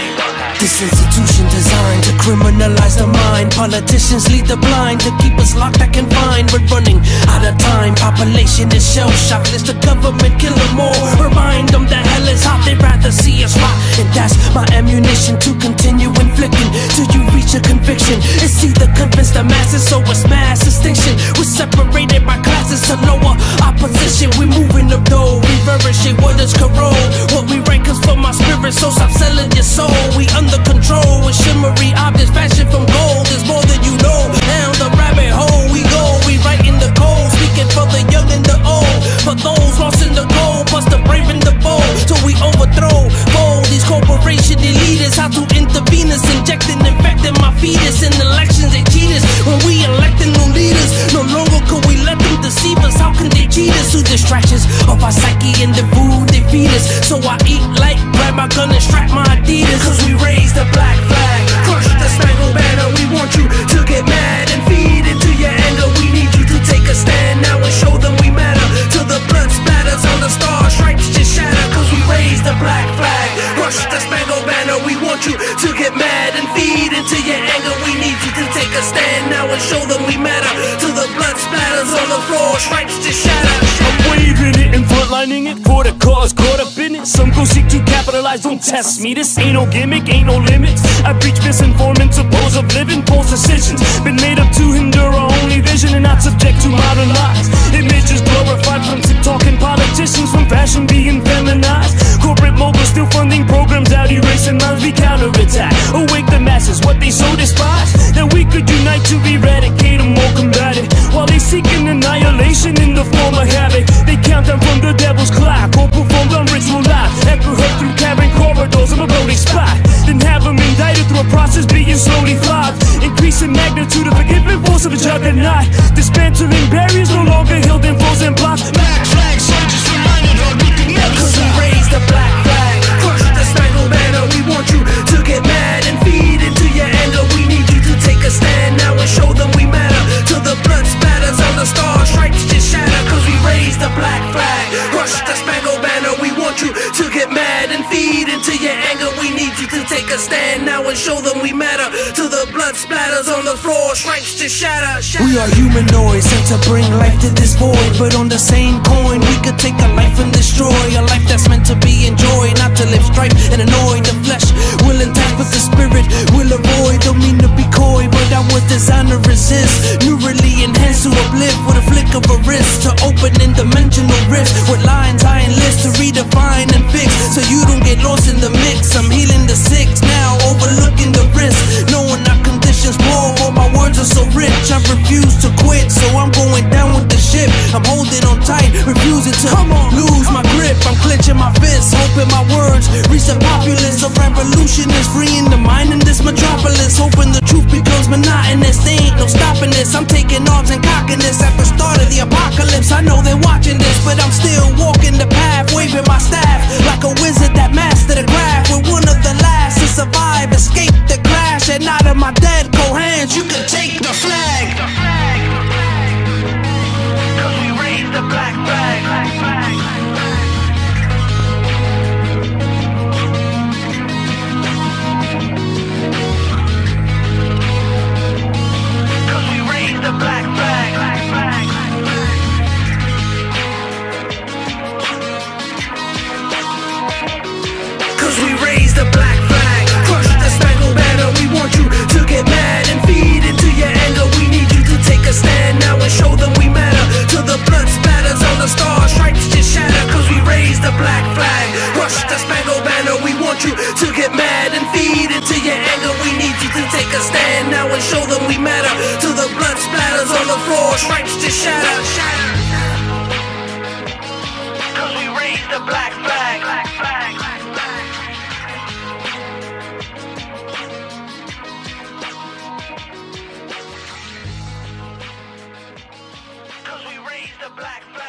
This institution designed to criminalize the mind. Politicians lead the blind to keep us locked and confined. We're running out of time. Population is shell-shocked. It's the government kill them all. Remind them that hell is hot. They'd rather see us rot. And that's my ammunition to continue inflicting till you reach a conviction. It's either convince the masses or it's mass extinction. We're separated by classes to lower opposition. We're moving up though, reverberate what is corrode. What we write comes from my spirit, so stop selling your soul. We under control with shimmery objects fashioned from gold. There's more than you know. Down the rabbit hole we go. We write in the code, speaking for the young and the old. For those lost in the cold, plus the brave and the bold. So we overthrow, fold these corporation elitists. How to intervene us, injecting, infecting my fetus. In elections they cheat us when we electing new leaders. No longer could we let them deceive us. How can they cheat us through distractions of our psyche and the food they feed us? So I eat like, grab my gun and strap my Adidas. Cause we raise the black flag, crush the spangled banner. We want you to get mad and feed into your anger. We need you to take a stand now and show them we matter. Till the blood splatters on the star stripes just shatter. Cause we raise the black flag, crush the spangled banner. We want you to get mad and feed into your anger. We need you to take a stand now and show them we matter. Till the blood splatters on the floor, stripes just shatter. I'm waving it and frontlining it for the cause, caught up in it. Some go seek to capitalize, don't test me. This ain't no gimmick, ain't no limits. I preach misinformants, oppose of living, false decisions. Been made up to hinder our only vision and not subject to modern lies. Images glorified from TikTok and politicians, from fashion being feminized. Corporate moguls still funding programs out erasing minds. We counterattack, awake the masses, what they so despise. That we could unite to eradicate them or combat it. While they seek an annihilation in the form of havoc. They count down from the devil's clock or perform on ritual life. Echo heard through cavern corridors of a bloody spot. Then have them indicted through a process being slowly flogged. Increasing magnitude of forgiving force of a juggernaut. Dismantling barriers no longer held in frozen blocks. Black flag soldiers reminded of we can never stop. Cause we raise the black flag, crush the spangled banner. We want you to get mad and feed into your anger. We need you to take a stand now and show them we matter. Till the blood splatters on the star stripes just shatter. Cause we raise the black flag, crush the spangled banner. We want you to get mad and feed into your anger. We need you to take a stand now and show them we matter. Till the blood splatters on the floor, stripes just shatter. We are humanoids sent to bring life to this void. But on the same coin, we could take a life and destroy a life that's meant to be enjoyed, not to live strife and annoy. The flesh will intact, but the spirit will avoid. Don't mean to be coy, but I was designed to resist. Neurally enhanced to uplift with a flick of a wrist. To open in dimensional rifts with lines I enlist to redefine and fix. So you don't get lost in the mix. I'm healing the sick now, overlooking the risk. Knowing our conditions poor, but my words are so rich. I refuse to quit, so I'm going down with the ship. I'm holding on tight, refusing to lose my grip. I'm clenching my fists, hoping my words reach the populace. A revolution is freeing the mind in this metropolis. Hoping the truth becomes monotonous. There ain't no stopping this. I'm taking arms and cocking this at the start of the apocalypse. I know they're watching this, but I'm still walking the path, waving my staff like a wizard that mastered the craft. We're one of the last to survive, escape the crash, and out of my dead cold hands, you can take the flag. Cause we raise the black flag. Cause we raise the black flag. Cause we raise the black flag, crush the spangled banner. We want you to get mad and feed into your anger. We need you to get shattered. Cause we raise the black flag. Cause we raise the black flag.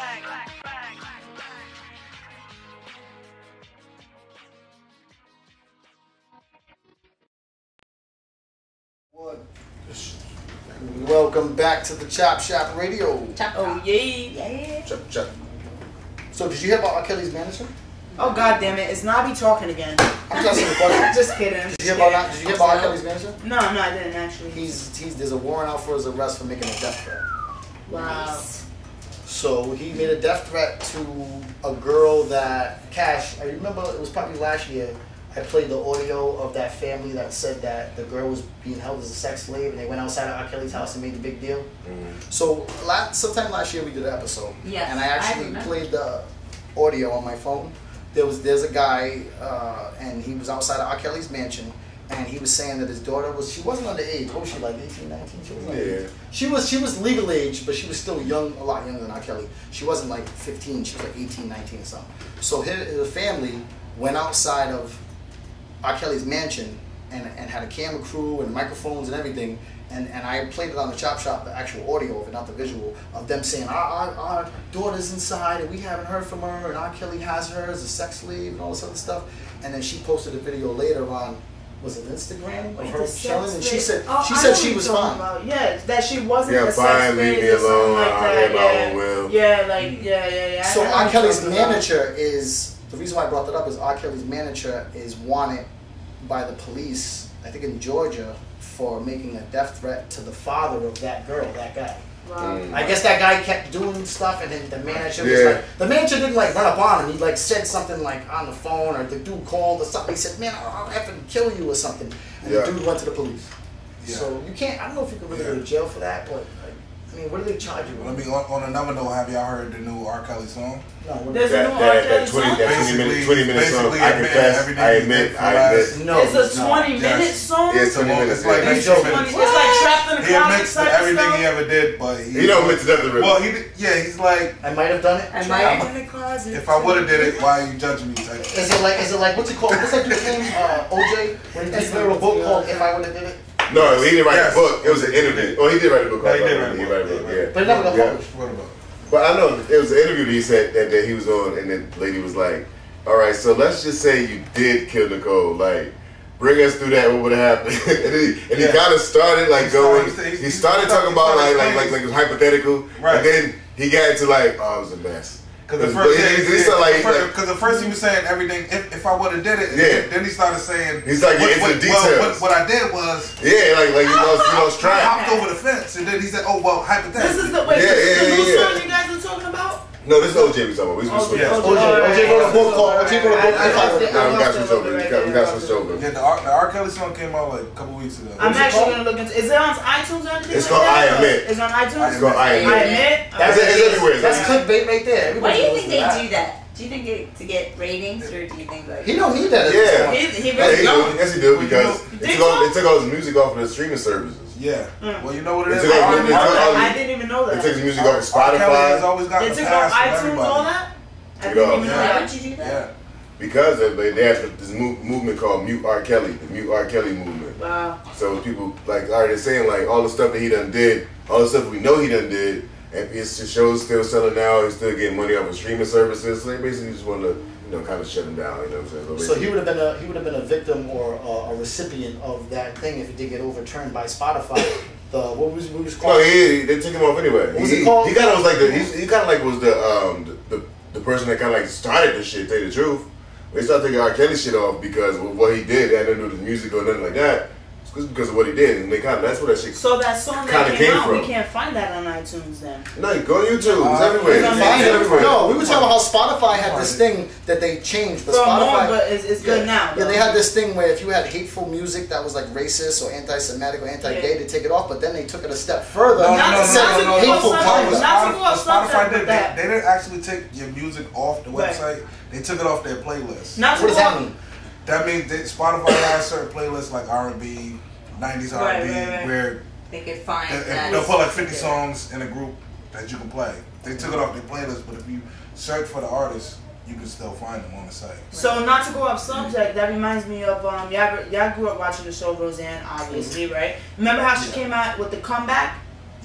Welcome back to the Chopp Shop Radio. Oh yeah. Chop. So did you hear about R. Kelly's manager? Oh god damn it! Is Nahbi talking again? I'm just asking a question. Just kidding. Did you hear about R. Kelly's manager? No, I didn't actually. There's a warrant out for his arrest for making a death threat. Wow. So he made a death threat to a girl that Kash. I remember it was probably last year. I played the audio of that family that said that the girl was being held as a sex slave, and they went outside of R. Kelly's house and made the big deal. Mm-hmm. So sometime last year we did an episode, and I actually played the audio on my phone. There's a guy, and he was outside of R. Kelly's mansion, and he was saying that his daughter she wasn't underage. What was she, like 18, 19? She was underage. She was legal age, but she was still young, a lot younger than R. Kelly. She wasn't like 15. She was like 18, 19 or something. So his family went outside of R. Kelly's mansion and had a camera crew and microphones and everything, and I played it on the Chopp Shop, the actual audio of it, not the visual, of them saying our daughter's inside and we haven't heard from her, and R. Kelly has her as a sex slave and all this other stuff. And then she posted a video later on, was it Instagram, of her chilling, and she said she was fine. Yeah, that she wasn't a sex slave or something like that. Yeah. So R. Kelly's manager is. The reason why I brought that up is R. Kelly's manager is wanted by the police, I think in Georgia, for making a death threat to the father of that girl, that guy. Wow. I guess that guy kept doing stuff, and then the manager was like, the manager didn't like run up on him. He like said something like on the phone, or the dude called or something. He said, "Man, I'll effing kill you" or something. And the dude went to the police. Yeah. So you can't. I don't know if you can really go to jail for that, but I mean, what do they charge you? Well, I mean, on another note, have y'all heard the new R. Kelly song? No, there's a new R. Kelly song? That 20 minute song. I confess, I admit. No, it's a 20-minute song? Yeah, 20 minutes. It's like trapped in the closet. He admits to everything he ever did, but he don't admit to nothing. Well, he's like, I might have done it. I might have in the closet. If I would have did it, why are you judging me? Is it like what's it called? What's that dude's name? OJ. When he wrote a book called "If I Would Have Did It." No, he didn't write a book. It was an interview. Oh, he did write a book. He did write a book. Yeah, but it never got published. But I know it was an interview that he said that he was on, and then the lady was like, "All right, so let's just say you did kill Nicole. Like, bring us through that. What would have happened?" and he kind of started like going. He started talking about like it was hypothetical, and then he got into like, "Oh, it was a mess." Because the first he was saying everything. If I would have did it, then he started saying. He's like into the details. What I did was like he lost track. I hopped over the fence, and then he said, "Oh well, hypothetically." This is the new song you guys are talking about. No, this is OJ we talking about. OJ wrote a book called. We got switched over. We got switched over. Yeah, the R. Kelly song came out like a couple weeks ago. I'm actually gonna look into. Is it on iTunes or anything? It's called I Admit. It's on iTunes. It's called I Admit. It's everywhere. That's clickbait right there. Why do you think they do that? Do you think it to get ratings, or do you think like he don't need that? Yeah, he really don't. Yes, he do because they took all his music off of the streaming services. Yeah. Well, you know what it is. I didn't even know that. They took his music off of Spotify. They took off iTunes, all that. I didn't even know that. Why would you do that? Yeah. Because they have this movement called Mute R. Kelly, the Mute R. Kelly movement. Wow. So people like they're saying like all the stuff that he done did, all the stuff we know he done did, and his show's still selling now. He's still getting money off of streaming services. So they basically just want to, kind of shut him down. You know what I'm saying? So he would have been a victim or a recipient of that thing if it did get overturned by Spotify. What was called? No, they took him off anyway. What was it called? He kind of was like he kind of like was the person that kind of like started the shit. Tell you the truth. They started taking R. Kelly shit off because of what he did. It had nothing to do with his music or nothing like that. It's because of what he did, and that's where that shit. So that song that came out, we can't find that on iTunes then. No, you go to YouTube. It's everywhere. No, we were talking about how Spotify had this thing that they changed, but Spotify. But it's good now. Yeah, they had this thing where if you had hateful music that was like racist or anti-Semitic or anti-gay, they take it off. But then they took it a step further. No. Hateful content. Spotify did. They didn't actually take your music off the website. They took it off their playlist. What does that mean? That means Spotify has certain playlists like R&B, 90s R&B, where they could find they'll put like 50 songs in a group, that you can play. They took it off their playlist, but if you search for the artist, you can still find them on the site. So not to go off subject, that reminds me of y'all grew up watching the show Roseanne, obviously, right? Remember how she came out with the comeback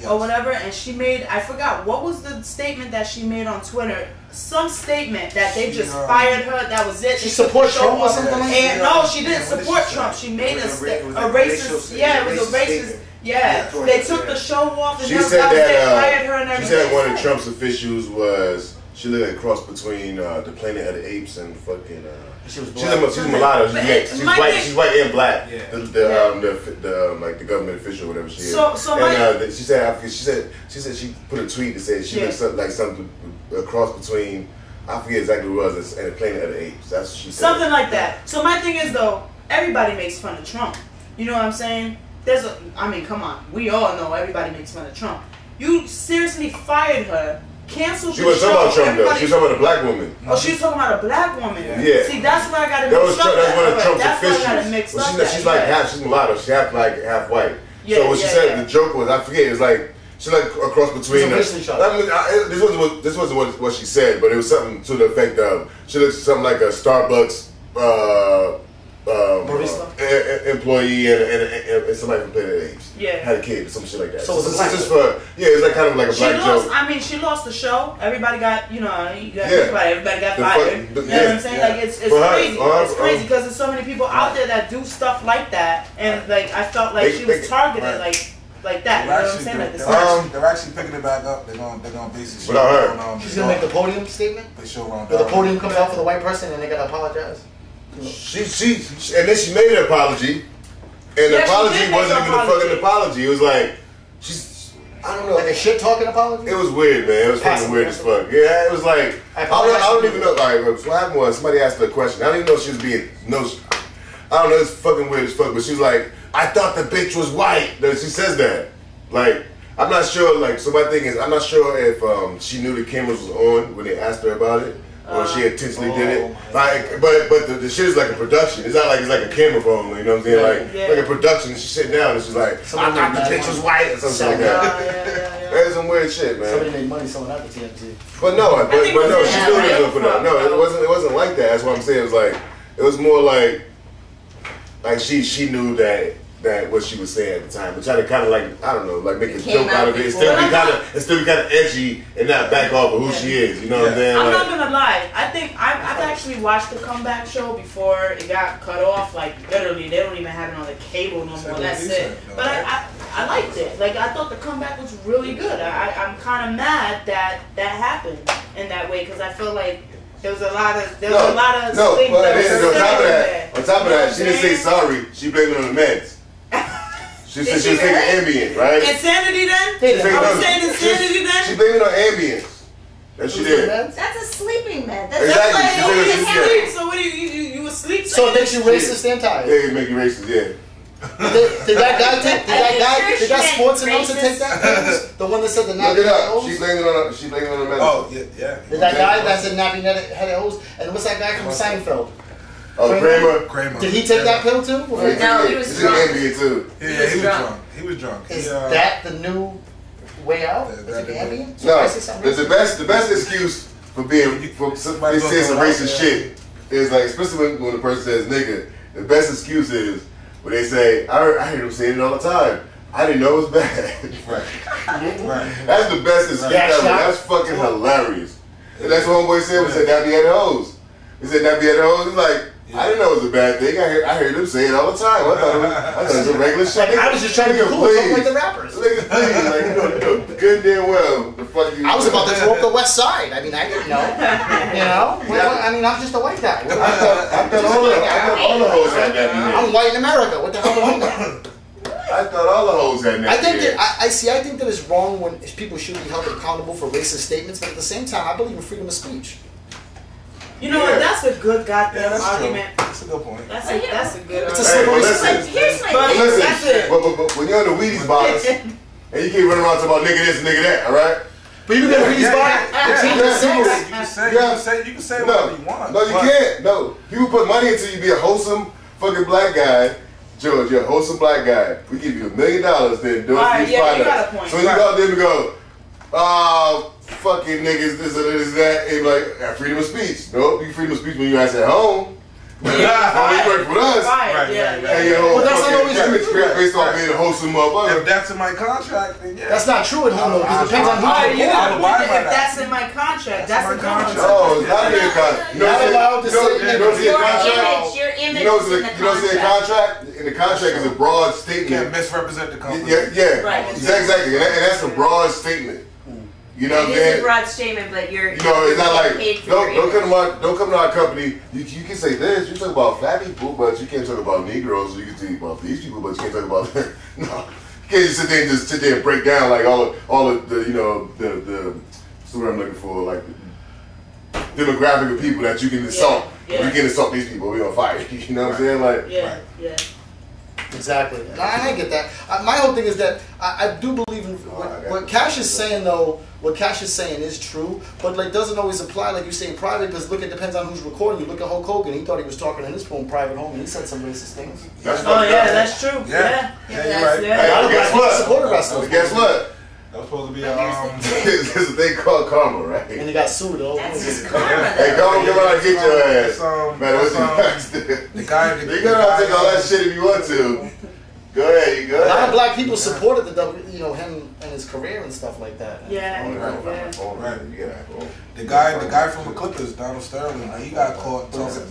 or whatever, and she made, I forgot what was the statement that she made on Twitter. Some statement that they just fired her. That was it. She supports Trump or something like that. No, she didn't support Trump. She made a racist. Yeah, it was a racist. Yeah, they took the show off, and she said they fired her and everything. She said one of Trump's officials was. She looked like a cross between the Planet of the Apes and fucking. She's a mulatto. She's white. She's white and black. Yeah. The like the government official, whatever she is. She said she put a tweet that said she looked like something a cross between. I forget exactly what it was and the Planet of the Apes. That's what she said. Something like that. So my thing is though, everybody makes fun of Trump. You know what I'm saying? I mean, come on. We all know everybody makes fun of Trump. You seriously fired her. Canceled the show. She wasn't talking about Trump though. She was talking about a black woman. Oh, she was talking about a black woman. Yeah. See, that's where I got it mixed up. That's one of Trump's officials. Why I got it mixed up. She's like she's mulatto. She's half black, half white. So what she said, the joke was, I forget. It was like she like a cross between. This wasn't what she said, but it was something to the effect of she looks something like a Starbucks employee and somebody from Planet of the Apes. Yeah. Had a kid or some shit like that. So it was a black just for it's like kind of like a black joke. I mean, she lost the show. Everybody got everybody got fired. You know what I'm saying? Like it's crazy. It's crazy because there's so many people out there that do stuff like that, and like I felt like she was targeted like that. You know what I'm saying? They're actually picking it back up. They're gonna basically. What I heard. She's gonna make the podium statement. They show wrong. But the podium comes out for the white person, and they gotta apologize. She and then she made an apology, and the apology wasn't even a fucking apology. It was like I don't know, like a shit talking apology. It was weird, man. It was fucking weird as fuck. Yeah, it was like I don't even know. Like what happened was somebody asked her a question. I don't even know if she was being I don't know. It's fucking weird as fuck. But she was like, I thought the bitch was white. She says that. Like I'm not sure. Like so my thing is I'm not sure if she knew the cameras was on when they asked her about it. Or she intentionally did it, like, but the shit is like a production. It's not like it's like a camera phone, you know what I'm saying? Like a production. She's sitting down and she's like, I thought the bitch was white or something like that. There's some weird shit, man. Somebody made money selling out the TMZ. But no, she knew they were gonna put out. No, it wasn't like that. That's what I'm saying. It was like it was more like she knew that what she was saying at the time, but trying to kind of like I don't know, like make a joke out of it, still be kind of edgy and not back off of who she is. You know what I'm saying? I'm not gonna lie. I think I've actually watched the comeback show before it got cut off. Like literally, they don't even have it on the cable no more. That's it. But I liked it. Like I thought the comeback was really good. I'm kind of mad that happened in that way because I feel like. There was a lot of things that on top of that, she didn't say sorry. She blamed it on the meds. She said she was taking Ambien, right? Insanity then? Are we saying insanity then? She blamed it on Ambien. That she did. That's a sleeping med. That's exactly. That's like sleep. So what do you asleep? So it makes you racist and tired. Yeah, it make you racist. Yeah. Did that guy did that sports announcer take that pill? The one that said the nappy headed hose? She blamed it on the medicine. Oh, yeah. Did that guy that said nappy headed hose? And what's that guy from Seinfeld? Oh, Kramer. Did he take that pill too? No, he was drunk. Yeah, he was drunk. Is that the new way out? Is it Ambien? No, the best excuse for saying some racist shit is like, especially when the person says nigga, the best excuse is when they say, I hear them saying it all the time. I didn't know it was bad. Right. That's the best excuse ever. That's fucking hilarious. And that's what homeboy said when he said Nahbi had the hose. He said Nahbi had the hose. He's like, I didn't know it was a bad thing. I heard them say it all the time. I thought it was a regular shit. I was just trying to be cool, like the rappers. Nigga, please, like you know good damn well the fuck you. I was about to throw up the West Side. I mean, I didn't know. You know? Well, I mean, I'm just a white guy. I thought all the hoes had that. I'm white in America. What the hell do I know? I thought all the hoes had that. I think that it's wrong when people should be held accountable for racist statements, but at the same time, I believe in freedom of speech. You know what? That's a good goddamn argument. That's a good point. That's a good It's a argument. Here's my but when you're in the Wheaties box and you keep running around talking about nigga this and nigga that, all right? But you can go to Wheaties box. You can say whatever you want. No, you can't. No, people put money into you be a wholesome fucking black guy. George, you're a wholesome black guy. We give you $1 million to endorse these products. So you go out there and go, fucking niggas, this and that, and like, freedom of speech. Nope, you freedom of speech when you guys at home. When you work with us, and your whole that's not always image based on being a wholesome motherfucker. If that's in my contract, then yeah. That's not true at home though, because it depends on who If that's in my contract, that's a contract. Oh, it's not in your contract. You not allowed to say you don't see a contract. Your image You know, is in the you don't see a contract. In the contract is a broad statement. You can't misrepresent the company. Yeah, Right. exactly. And that's a broad statement. You know what I'm It is a saying? broad statement, but you're You know, it's not like paid for don't your come to our company. You can say this. You talk about fat people, but you can't talk about Negroes. You can talk about these people, but you can't talk about no. You can't just sit there and break down like all of the what's the word I'm looking for, like the demographic of people that you can insult. Yeah. You can insult these people. We gonna fire you. You know what I'm saying? Like yeah. Exactly. And I get that. My whole thing is that I do believe in what Kash is saying though. What Kash is saying is true, but like doesn't always apply like you say in private, because look, it depends on who's recording. You look at Hulk Hogan, he thought he was talking in his phone private home and he said some racist things. That's true. Yeah. You're right. Hey, guess what? Guess what? That was supposed to be there's a thing called karma, right? And he got sued though. That's just karma. Hey, come on and get your ass. Man, what's the guy? You gotta take all that shit if you want to. Go ahead, A lot of black people supported him and his career and stuff like that. Yeah. The guy from the Clippers, Donald Sterling, he got caught talking.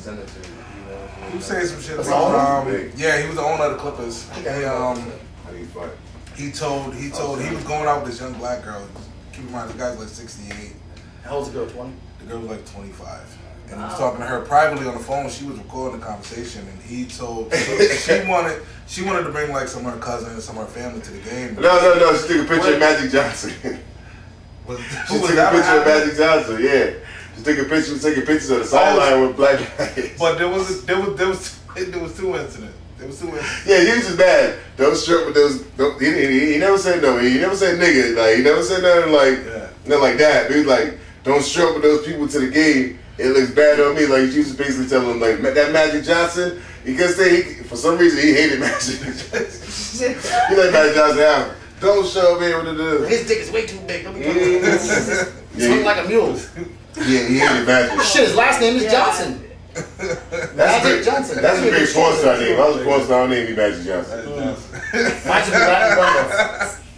He was saying some shit about he was the owner of the Clippers. He told he was going out with this young black girl. Keep in mind, this guy's like 68. How old's the girl? 20? The girl was like 25. And he was talking to her privately on the phone. She was recording the conversation, and he told she wanted to bring like some of her cousins and some of her family to the game. No. She took a picture of Magic Johnson. She took a picture of Magic Johnson. Yeah, she took a picture. Taking pictures of the sideline with black guys. But there was two incidents. Yeah, he was just bad. Don't strip with those. He never said no. He never said nigga. Like he never said nothing like that. He was like, don't strip with those people to the game. It looks bad on me. Like she was basically telling him like that Magic Johnson. He could say for some reason he hated Magic Johnson. He let Magic Johnson have him. Don't show me what to do. His dick is way too big. He's looking like a mule. Yeah, he hated Magic. Shit, his last name is Johnson. Magic Johnson. That's a great porn star name. I was a porn star, I'll name you Magic Johnson.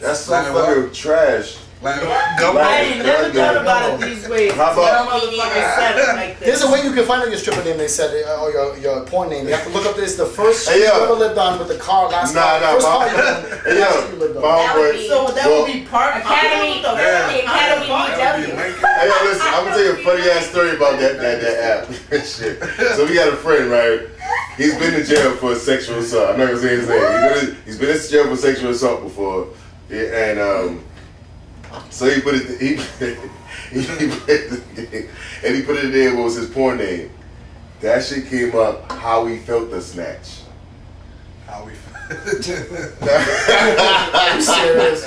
That's so fucking trash. I ain't never thought about it these ways. How about There's a way you can find out your stripper name. They said, or your porn name. You have to look up this. The first street you ever lived on with the car. Last car. First car you lived on. That would be part Academy. The Academy BW. Hey, yo, listen. I'm gonna tell you a funny ass story about that app. Shit. So we got a friend, right? He's been in jail for sexual assault. I'm not gonna say his name. He's been in jail for sexual assault before, and so he put it. He put it in there. What was his porn name? That shit came up. How he felt the snatch. How we felt. I'm serious. I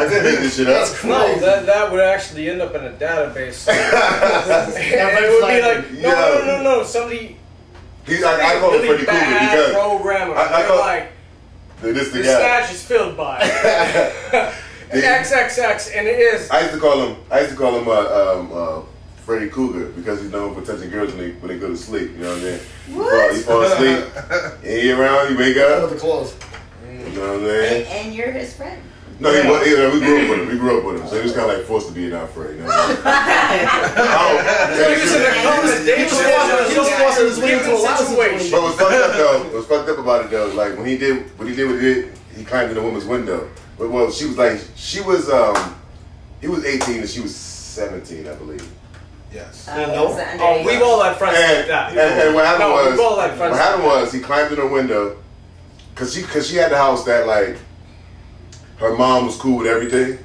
couldn't make this shit up. That's crazy. No, that would actually end up in a database. It would be like no. Somebody. I call him really Freddy Krueger because programmer. I call like this the the guy. snatch is filled by XXX, and it is. I used to call him Freddy Krueger because he's known for touching girls when they go to sleep. You know what I mean? What? He fall asleep. And he around. You wake up. Under the clothes. You know what I mean? And you're his friend. No, we grew up with him. So he was kind of like forced to be in our friend. You know what I mean? He was forcing his way into a lot of situations. But what's fucked up about it though, like when he did what he did, he climbed in a woman's window. But well, he was 18 and she was 17, I believe. Yes. We've all had friends like that. And what happened was he climbed in her window because she had the house that like her mom was cool with everything.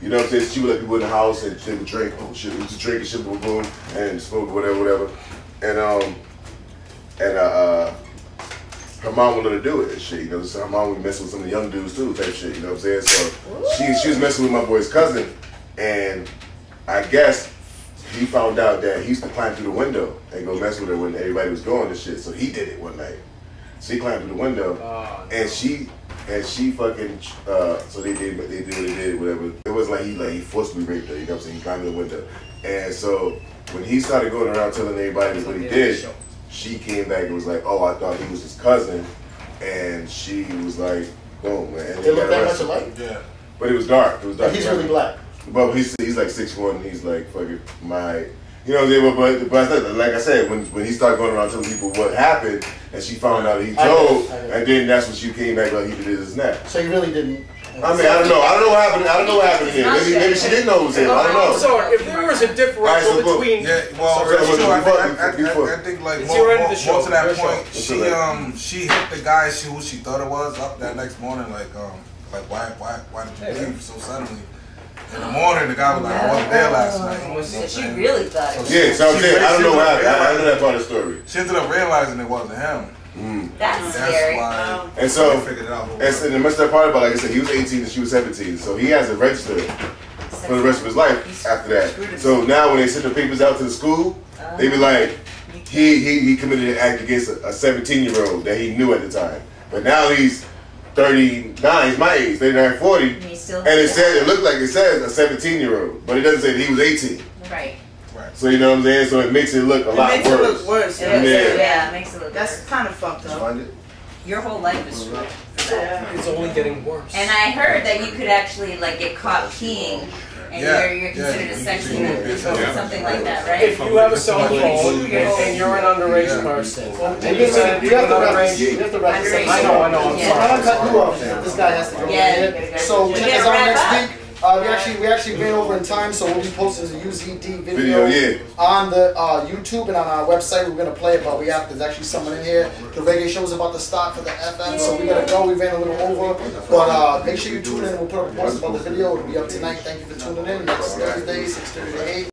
You know what I'm saying? She would let people in the house and they would drink. Oh shit, just drink and shit, boom, and smoke whatever. And her mom would let her do it and shit. You know, so her mom would mess with some of the young dudes too, type shit. You know what I'm saying? So she was messing with my boy's cousin, and I guess he found out that he used to climb through the window and go mess with her when everybody was going and shit. So he did it one night. So he climbed through the window, and she fucking. So they did what they did, whatever. It was like he forcibly raped her. You know what I'm saying? He climbed through the window, and so when he started going around telling everybody what he did, she came back and was like, "Oh, I thought he was his cousin," and she was like, "Boom, man." They look that much alike. Yeah, but it was dark. It was dark. He's really black. But he's like 6'1", he's like fucking my, you know what I'm saying? But like I said, when he started going around telling people what happened, and she found out he told, and then that's when she came back like he did his snap. So he really didn't. I mean, I don't know what happened. I don't know what happened here. Maybe she didn't know it was him. I don't know. So if there was a differential between, I think like most of that point, she hit the guy who she thought it was up that next morning. Like why did you leave so suddenly? In the morning, the guy was like, I wasn't there last night. And she really thought it was him. Yeah, so I'm saying, I don't know what happened. I don't know that part of the story. She ended up realizing it wasn't him. That's scary. And so, and the messed up part about, like I said, he was 18 and she was 17. So he hasn't registered for the rest of his life after that. So now when they send the papers out to the school, they be like, he committed an act against a 17-year-old that he knew at the time. But now he's 39, he's my age, 39, 40, and it looked like it says a 17-year-old, but it doesn't say that he was 18. Right. So you know what I'm saying? So it makes it look a lot worse. It makes it look worse. Yeah, it makes it look That's kind of fucked up. Your whole life is screwed. It's only getting worse. And I heard that you could actually like get caught peeing, and you're considered a sex offender, something like that, right? If you have a cell phone and you're an underage person, and you said you have to register. I know. I'm sorry. I'm cutting you off. This guy has to go in. So check us out next week. We actually ran over in time, so we'll be posting a UZD video on the YouTube and on our website. We're gonna play it, but there's actually someone in here. The reggae show's about to start for the FM, so we gotta go. We ran a little over, but make sure you tune in. We'll put up a post about the video. It'll be up tonight. Thank you for tuning in. Next Thursday, 6:30 to 8.